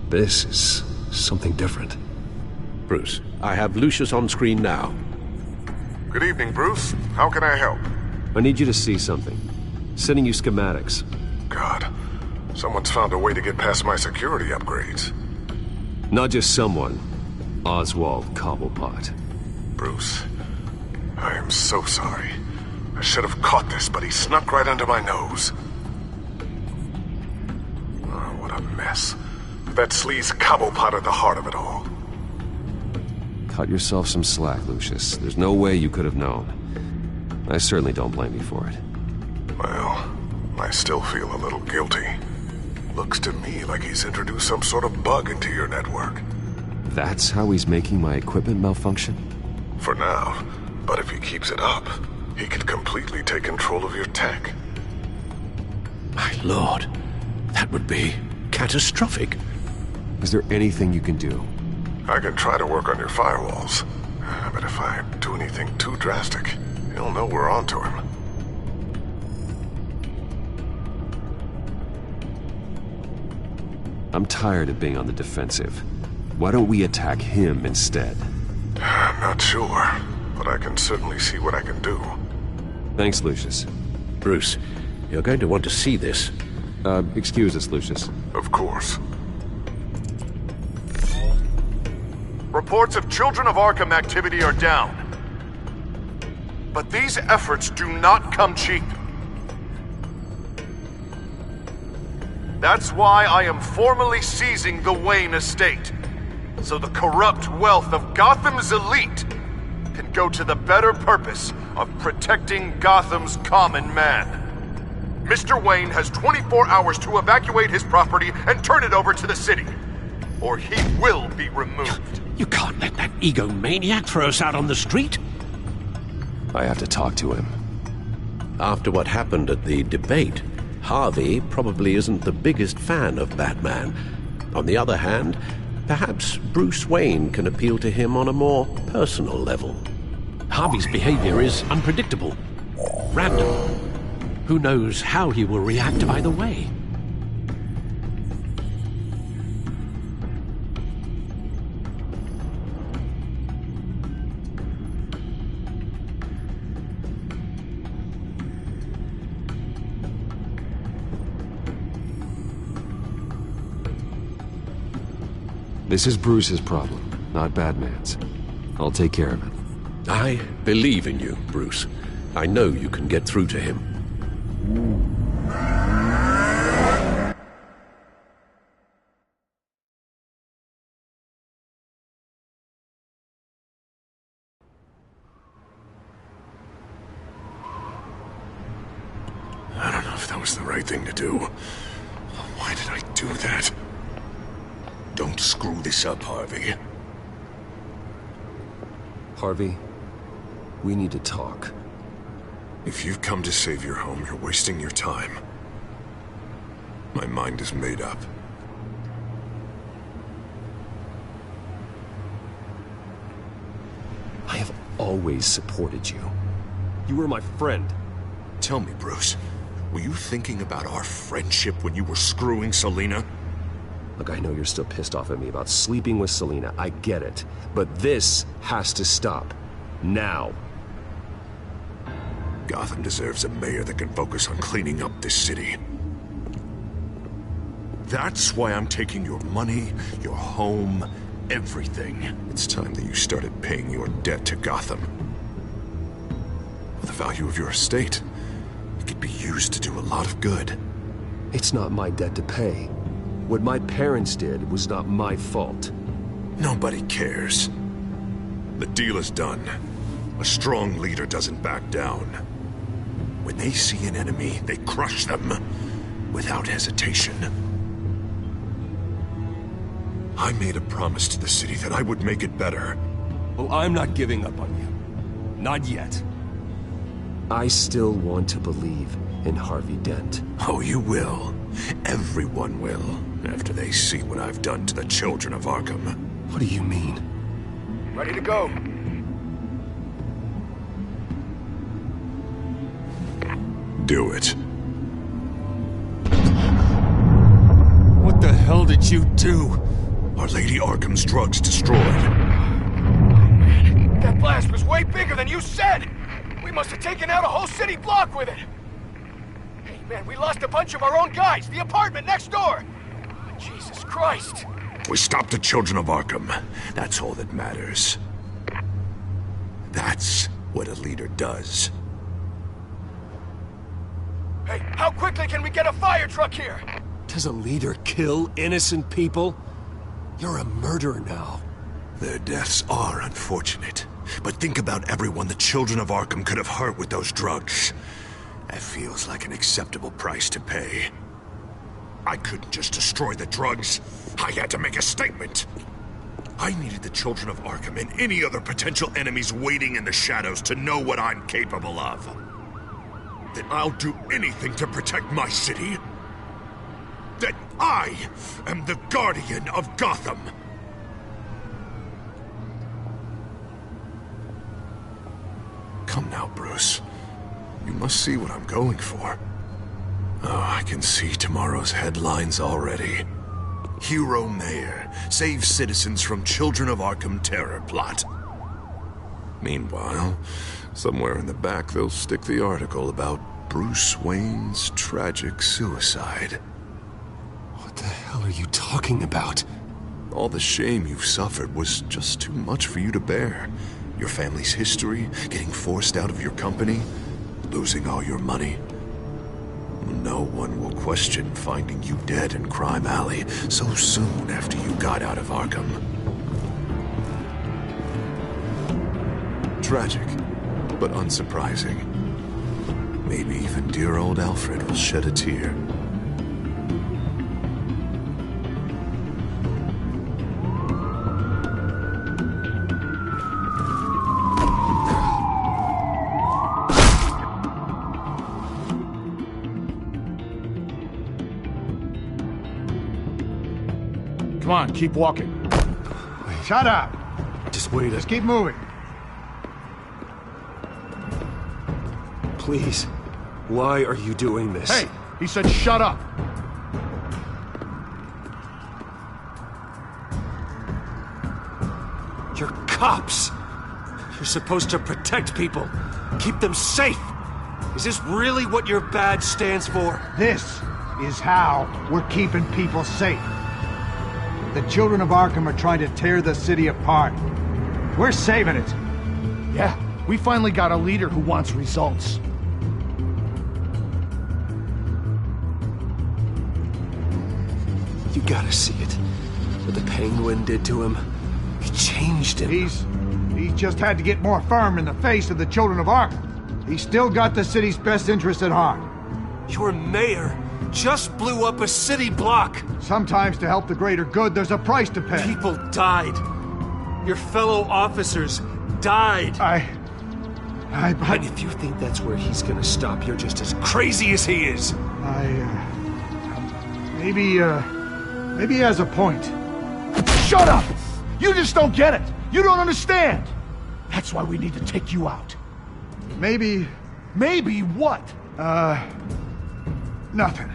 This is something different. Bruce, I have Lucius on screen now. Good evening, Bruce. How can I help? I need you to see something. Sending you schematics. God, someone's found a way to get past my security upgrades. Not just someone. Oswald Cobblepot. Bruce, I am so sorry. I should have caught this, but he snuck right under my nose. Oh, what a mess. That sleaze Cobblepot at the heart of it all. Cut yourself some slack, Lucius. There's no way you could have known. I certainly don't blame you for it. Well, I still feel a little guilty. Looks to me like he's introduced some sort of bug into your network. That's how he's making my equipment malfunction? For now. But if he keeps it up, he could completely take control of your tech. My lord, that would be catastrophic. Is there anything you can do? I can try to work on your firewalls. But if I do anything too drastic, he'll know we're onto him. I'm tired of being on the defensive. Why don't we attack him instead? I'm not sure, but I can certainly see what I can do. Thanks, Lucius. Bruce, you're going to want to see this. Excuse us, Lucius. Of course. Reports of Children of Arkham activity are down. But these efforts do not come cheap. That's why I am formally seizing the Wayne estate, so the corrupt wealth of Gotham's elite can go to the better purpose of protecting Gotham's common man. Mr. Wayne has 24 hours to evacuate his property and turn it over to the city, or he will be removed. You can't let that egomaniac throw us out on the street. I have to talk to him. After what happened at the debate, Harvey probably isn't the biggest fan of Batman. On the other hand, perhaps Bruce Wayne can appeal to him on a more personal level. Harvey's behavior is unpredictable, random. Who knows how he will react either way? This is Bruce's problem, not Batman's. I'll take care of it. I believe in you, Bruce. I know you can get through to him. was the right thing to do. Why did I do that? Don't screw this up, Harvey. Harvey, we need to talk. If you've come to save your home, you're wasting your time. My mind is made up. I have always supported you. You were my friend. Tell me, Bruce, were you thinking about our friendship when you were screwing Selina? Look, I know you're still pissed off at me about sleeping with Selina. I get it. But this has to stop. Now. Gotham deserves a mayor that can focus on cleaning up this city. That's why I'm taking your money, your home, everything. It's time that you started paying your debt to Gotham. For the value of your estate, it could be used to do a lot of good. It's not my debt to pay. What my parents did was not my fault. Nobody cares. The deal is done. A strong leader doesn't back down. When they see an enemy, they crush them without hesitation. I made a promise to the city that I would make it better. Well, I'm not giving up on you. Not yet. I still want to believe in Harvey Dent. Oh, you will. Everyone will, after they see what I've done to the children of Arkham. What do you mean? Ready to go. Do it. What the hell did you do? Our Lady Arkham's drugs destroyed. That blast was way bigger than you said! We must have taken out a whole city block with it! Hey man, we lost a bunch of our own guys! The apartment next door! Jesus Christ! We stopped the children of Arkham. That's all that matters. That's what a leader does. Hey, how quickly can we get a fire truck here? Does a leader kill innocent people? You're a murderer now. Their deaths are unfortunate. But think about everyone the children of Arkham could have hurt with those drugs. That feels like an acceptable price to pay. I couldn't just destroy the drugs. I had to make a statement. I needed the children of Arkham and any other potential enemies waiting in the shadows to know what I'm capable of. That I'll do anything to protect my city. That I am the guardian of Gotham. Come now, Bruce. You must see what I'm going for. Oh, I can see tomorrow's headlines already. Hero Mayor saves citizens from Children of Arkham terror plot. Meanwhile, somewhere in the back they'll stick the article about Bruce Wayne's tragic suicide. What the hell are you talking about? All the shame you've suffered was just too much for you to bear. Your family's history, getting forced out of your company, losing all your money. No one will question finding you dead in Crime Alley so soon after you got out of Arkham. Tragic, but unsurprising. Maybe even dear old Alfred will shed a tear. Come on, keep walking. Wait. Shut up! Just wait. Just keep moving. Please. Why are you doing this? Hey, he said shut up. You're cops. You're supposed to protect people. Keep them safe. Is this really what your badge stands for? This is how we're keeping people safe. The children of Arkham are trying to tear the city apart. We're saving it. Yeah, we finally got a leader who wants results. You gotta see it. What the Penguin did to him. It changed him. He's just had to get more firm in the face of the children of Arkham. He's still got the city's best interest at heart. Your mayor just blew up a city block. Sometimes to help the greater good, there's a price to pay. People died. Your fellow officers died. And if you think that's where he's gonna stop, you're just as crazy as he is. Maybe he has a point. Shut up! You just don't get it! You don't understand! That's why we need to take you out. Maybe... Maybe what? Nothing.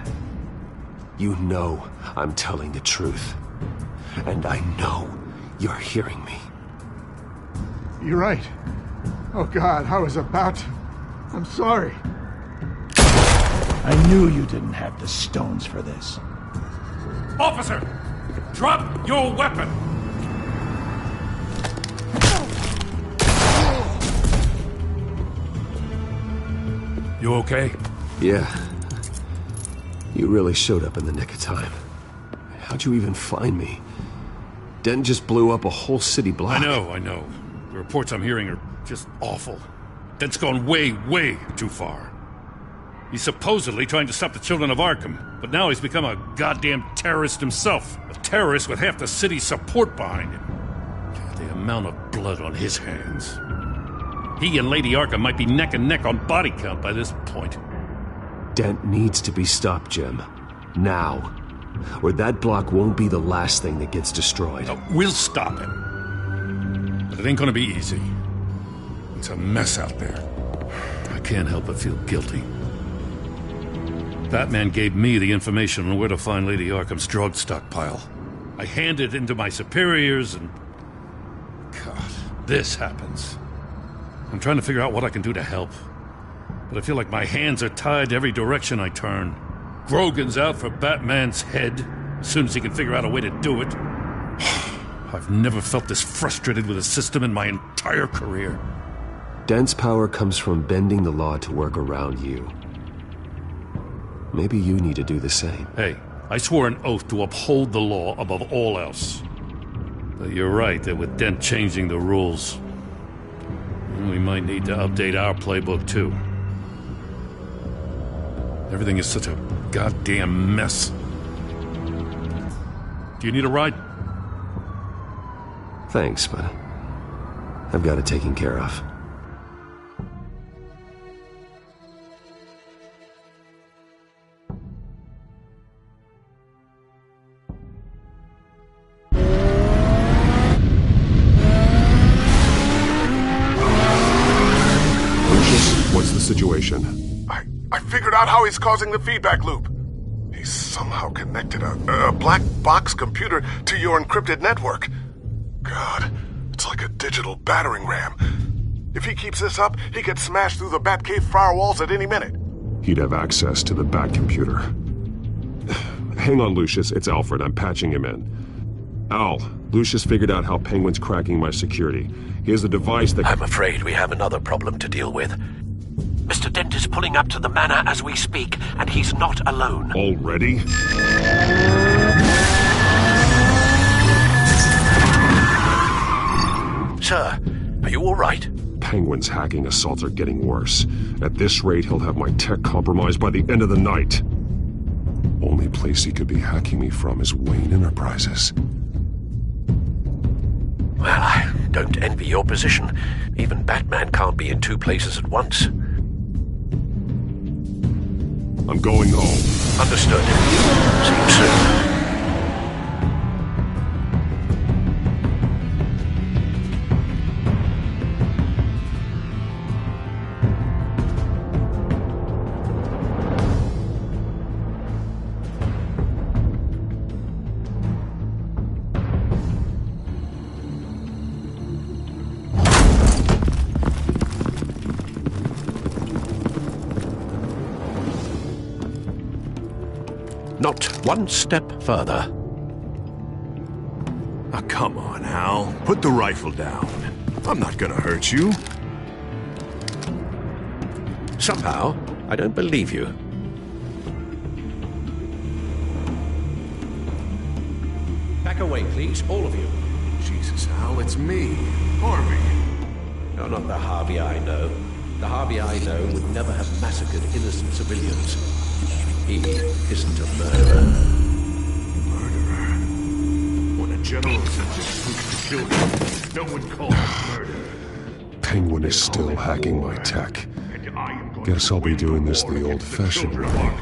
You know I'm telling the truth. And I know you're hearing me. You're right. Oh God, I was about to... I'm sorry. I knew you didn't have the stones for this. Officer! Drop your weapon! You okay? Yeah. You really showed up in the nick of time. How'd you even find me? Dent just blew up a whole city block. I know. The reports I'm hearing are just awful. Dent's gone way, way too far. He's supposedly trying to stop the children of Arkham, but now he's become a goddamn terrorist himself. A terrorist with half the city's support behind him. The amount of blood on his hands. He and Lady Arkham might be neck and neck on body count by this point. Dent needs to be stopped, Jim. Now. Or that block won't be the last thing that gets destroyed. We'll stop him. But it ain't gonna be easy. It's a mess out there. I can't help but feel guilty. Batman gave me the information on where to find Lady Arkham's drug stockpile. I handed it into my superiors and... God, this happens. I'm trying to figure out what I can do to help. But I feel like my hands are tied every direction I turn. Grogan's out for Batman's head as soon as he can figure out a way to do it. I've never felt this frustrated with a system in my entire career. Dent's power comes from bending the law to work around you. Maybe you need to do the same. Hey, I swore an oath to uphold the law above all else. But you're right that with Dent changing the rules, we might need to update our playbook too. Everything is such a goddamn mess. Do you need a ride? Thanks, but I've got it taken care of. What's the situation? I figured out how he's causing the feedback loop. He's somehow connected a black box computer to your encrypted network. God, it's like a digital battering ram. If he keeps this up, he could smash through the Batcave firewalls at any minute. He'd have access to the Bat computer. Hang on, Lucius. It's Alfred. I'm patching him in. Al, Lucius figured out how Penguin's cracking my security. He has a device that... I'm afraid we have another problem to deal with. Mr. Dent is pulling up to the manor as we speak, and he's not alone. Already? Sir, are you all right? Penguin's hacking assaults are getting worse. At this rate, he'll have my tech compromised by the end of the night. Only place he could be hacking me from is Wayne Enterprises. Well, I don't envy your position. Even Batman can't be in two places at once. I'm going home. Understood. See you soon. Not one step further. Oh, come on, Hal. Put the rifle down. I'm not gonna hurt you. Somehow, I don't believe you. Back away, please, all of you. Jesus, Hal, it's me, Harvey. No, not the Harvey I know. The Harvey I know would never have massacred innocent civilians. He isn't a murderer. When a general sentence proves to kill you, no one calls it murder. Penguin is still hacking my tech. Guess I'll be doing this the old-fashioned way.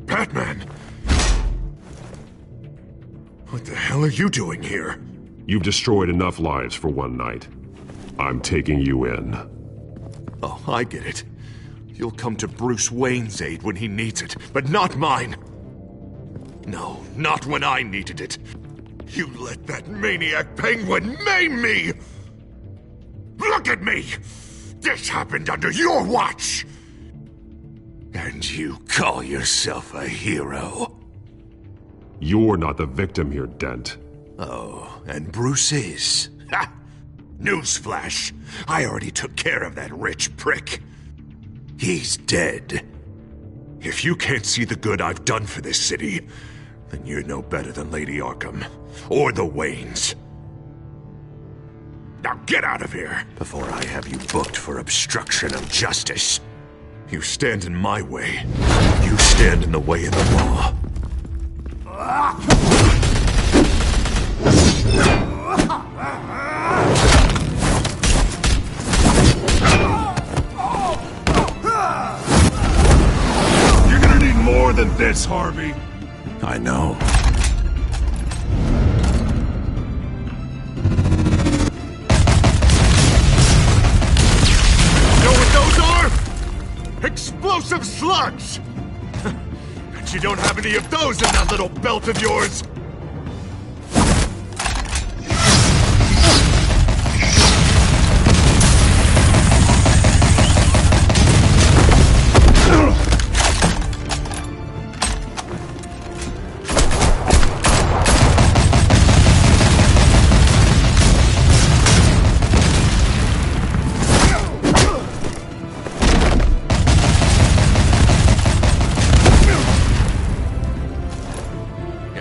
Batman! What the hell are you doing here? You've destroyed enough lives for one night. I'm taking you in. Oh, I get it. You'll come to Bruce Wayne's aid when he needs it, but not mine. No, not when I needed it. You let that maniac Penguin maim me! Look at me! This happened under your watch! And you call yourself a hero? You're not the victim here, Dent. Oh, and Bruce is. Ha! Newsflash! I already took care of that rich prick. He's dead. If you can't see the good I've done for this city, then you're no better than Lady Arkham. Or the Waynes. Now get out of here, before I have you booked for obstruction of justice. You stand in my way. You stand in the way of the law. You're gonna need more than this, Harvey. I know. Know what those are? Explosive slugs! Bet you don't have any of those in that little belt of yours!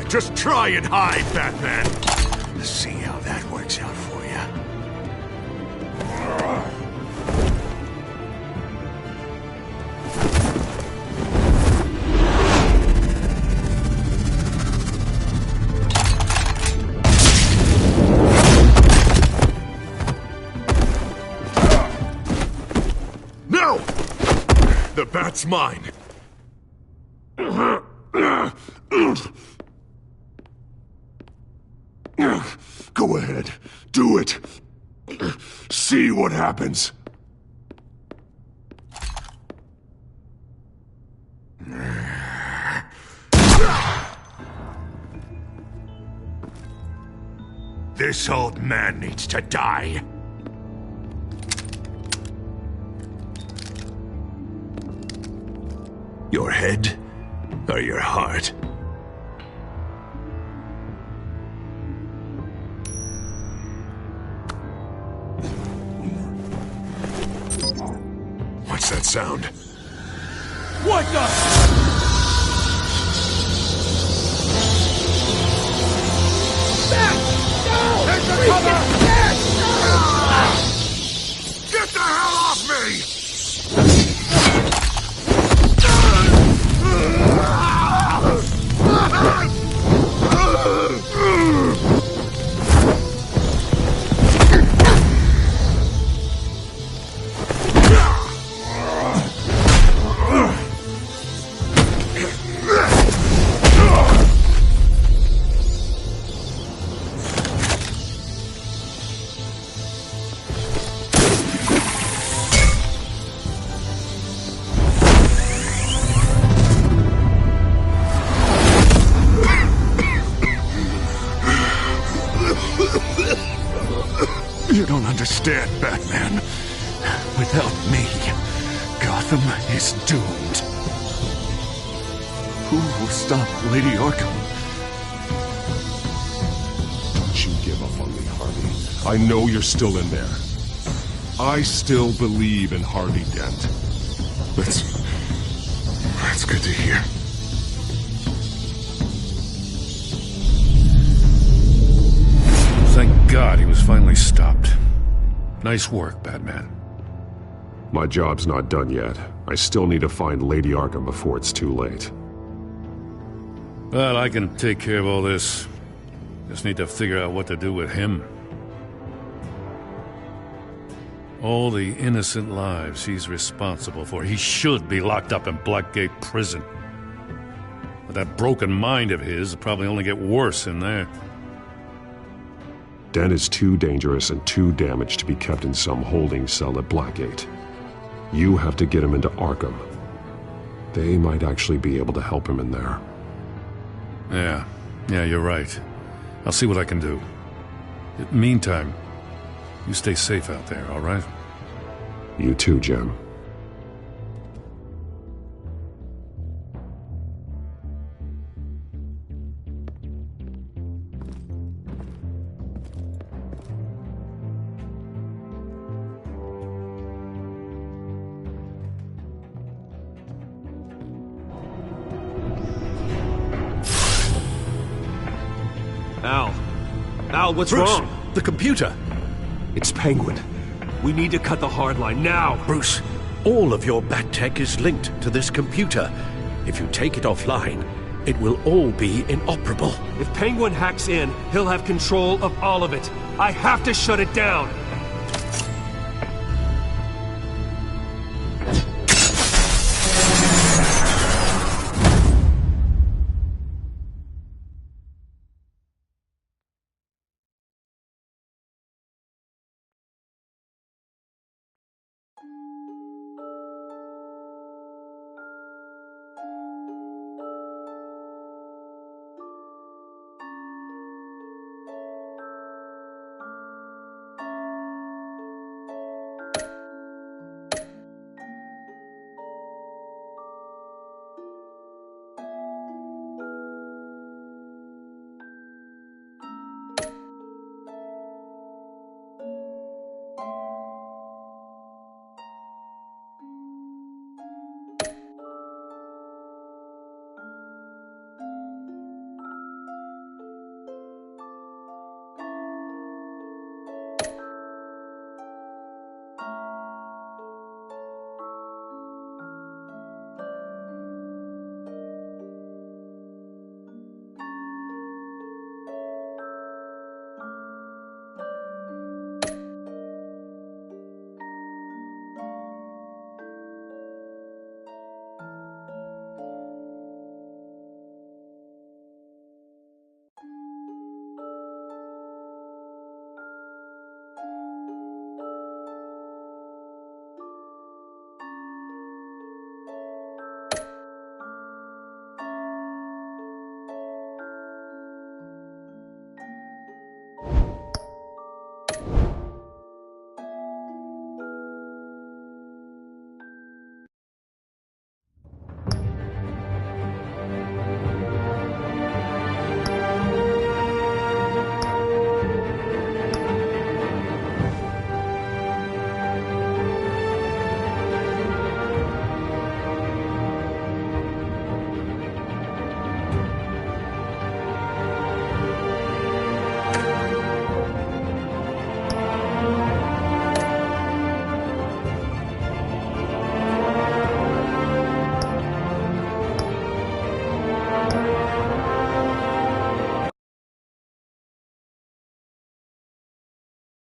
Just try and hide, Batman. Let's see how that works out for you. No! The bat's mine. Go ahead. Do it. See what happens. This old man needs to die. Your head or your heart? What's that sound? What the? Get the hell off me! You don't understand, Batman. Without me, Gotham is doomed. Who will stop Lady Arkham? Don't you give up on me, Harvey. I know you're still in there. I still believe in Harvey Dent. That's good to hear. Thank God he was finally stopped. Nice work, Batman. My job's not done yet. I still need to find Lady Arkham before it's too late. Well, I can take care of all this. Just need to figure out what to do with him. All the innocent lives he's responsible for. He should be locked up in Blackgate Prison. But that broken mind of his will probably only get worse in there. Dent is too dangerous and too damaged to be kept in some holding cell at Blackgate. You have to get him into Arkham. They might actually be able to help him in there. Yeah, you're right. I'll see what I can do. Meantime, you stay safe out there, all right? You too, Jim. Al, what's Bruce, wrong? The computer. It's Penguin. We need to cut the hard line now. Bruce, all of your bat tech is linked to this computer. If you take it offline, it will all be inoperable. If Penguin hacks in, he'll have control of all of it. I have to shut it down.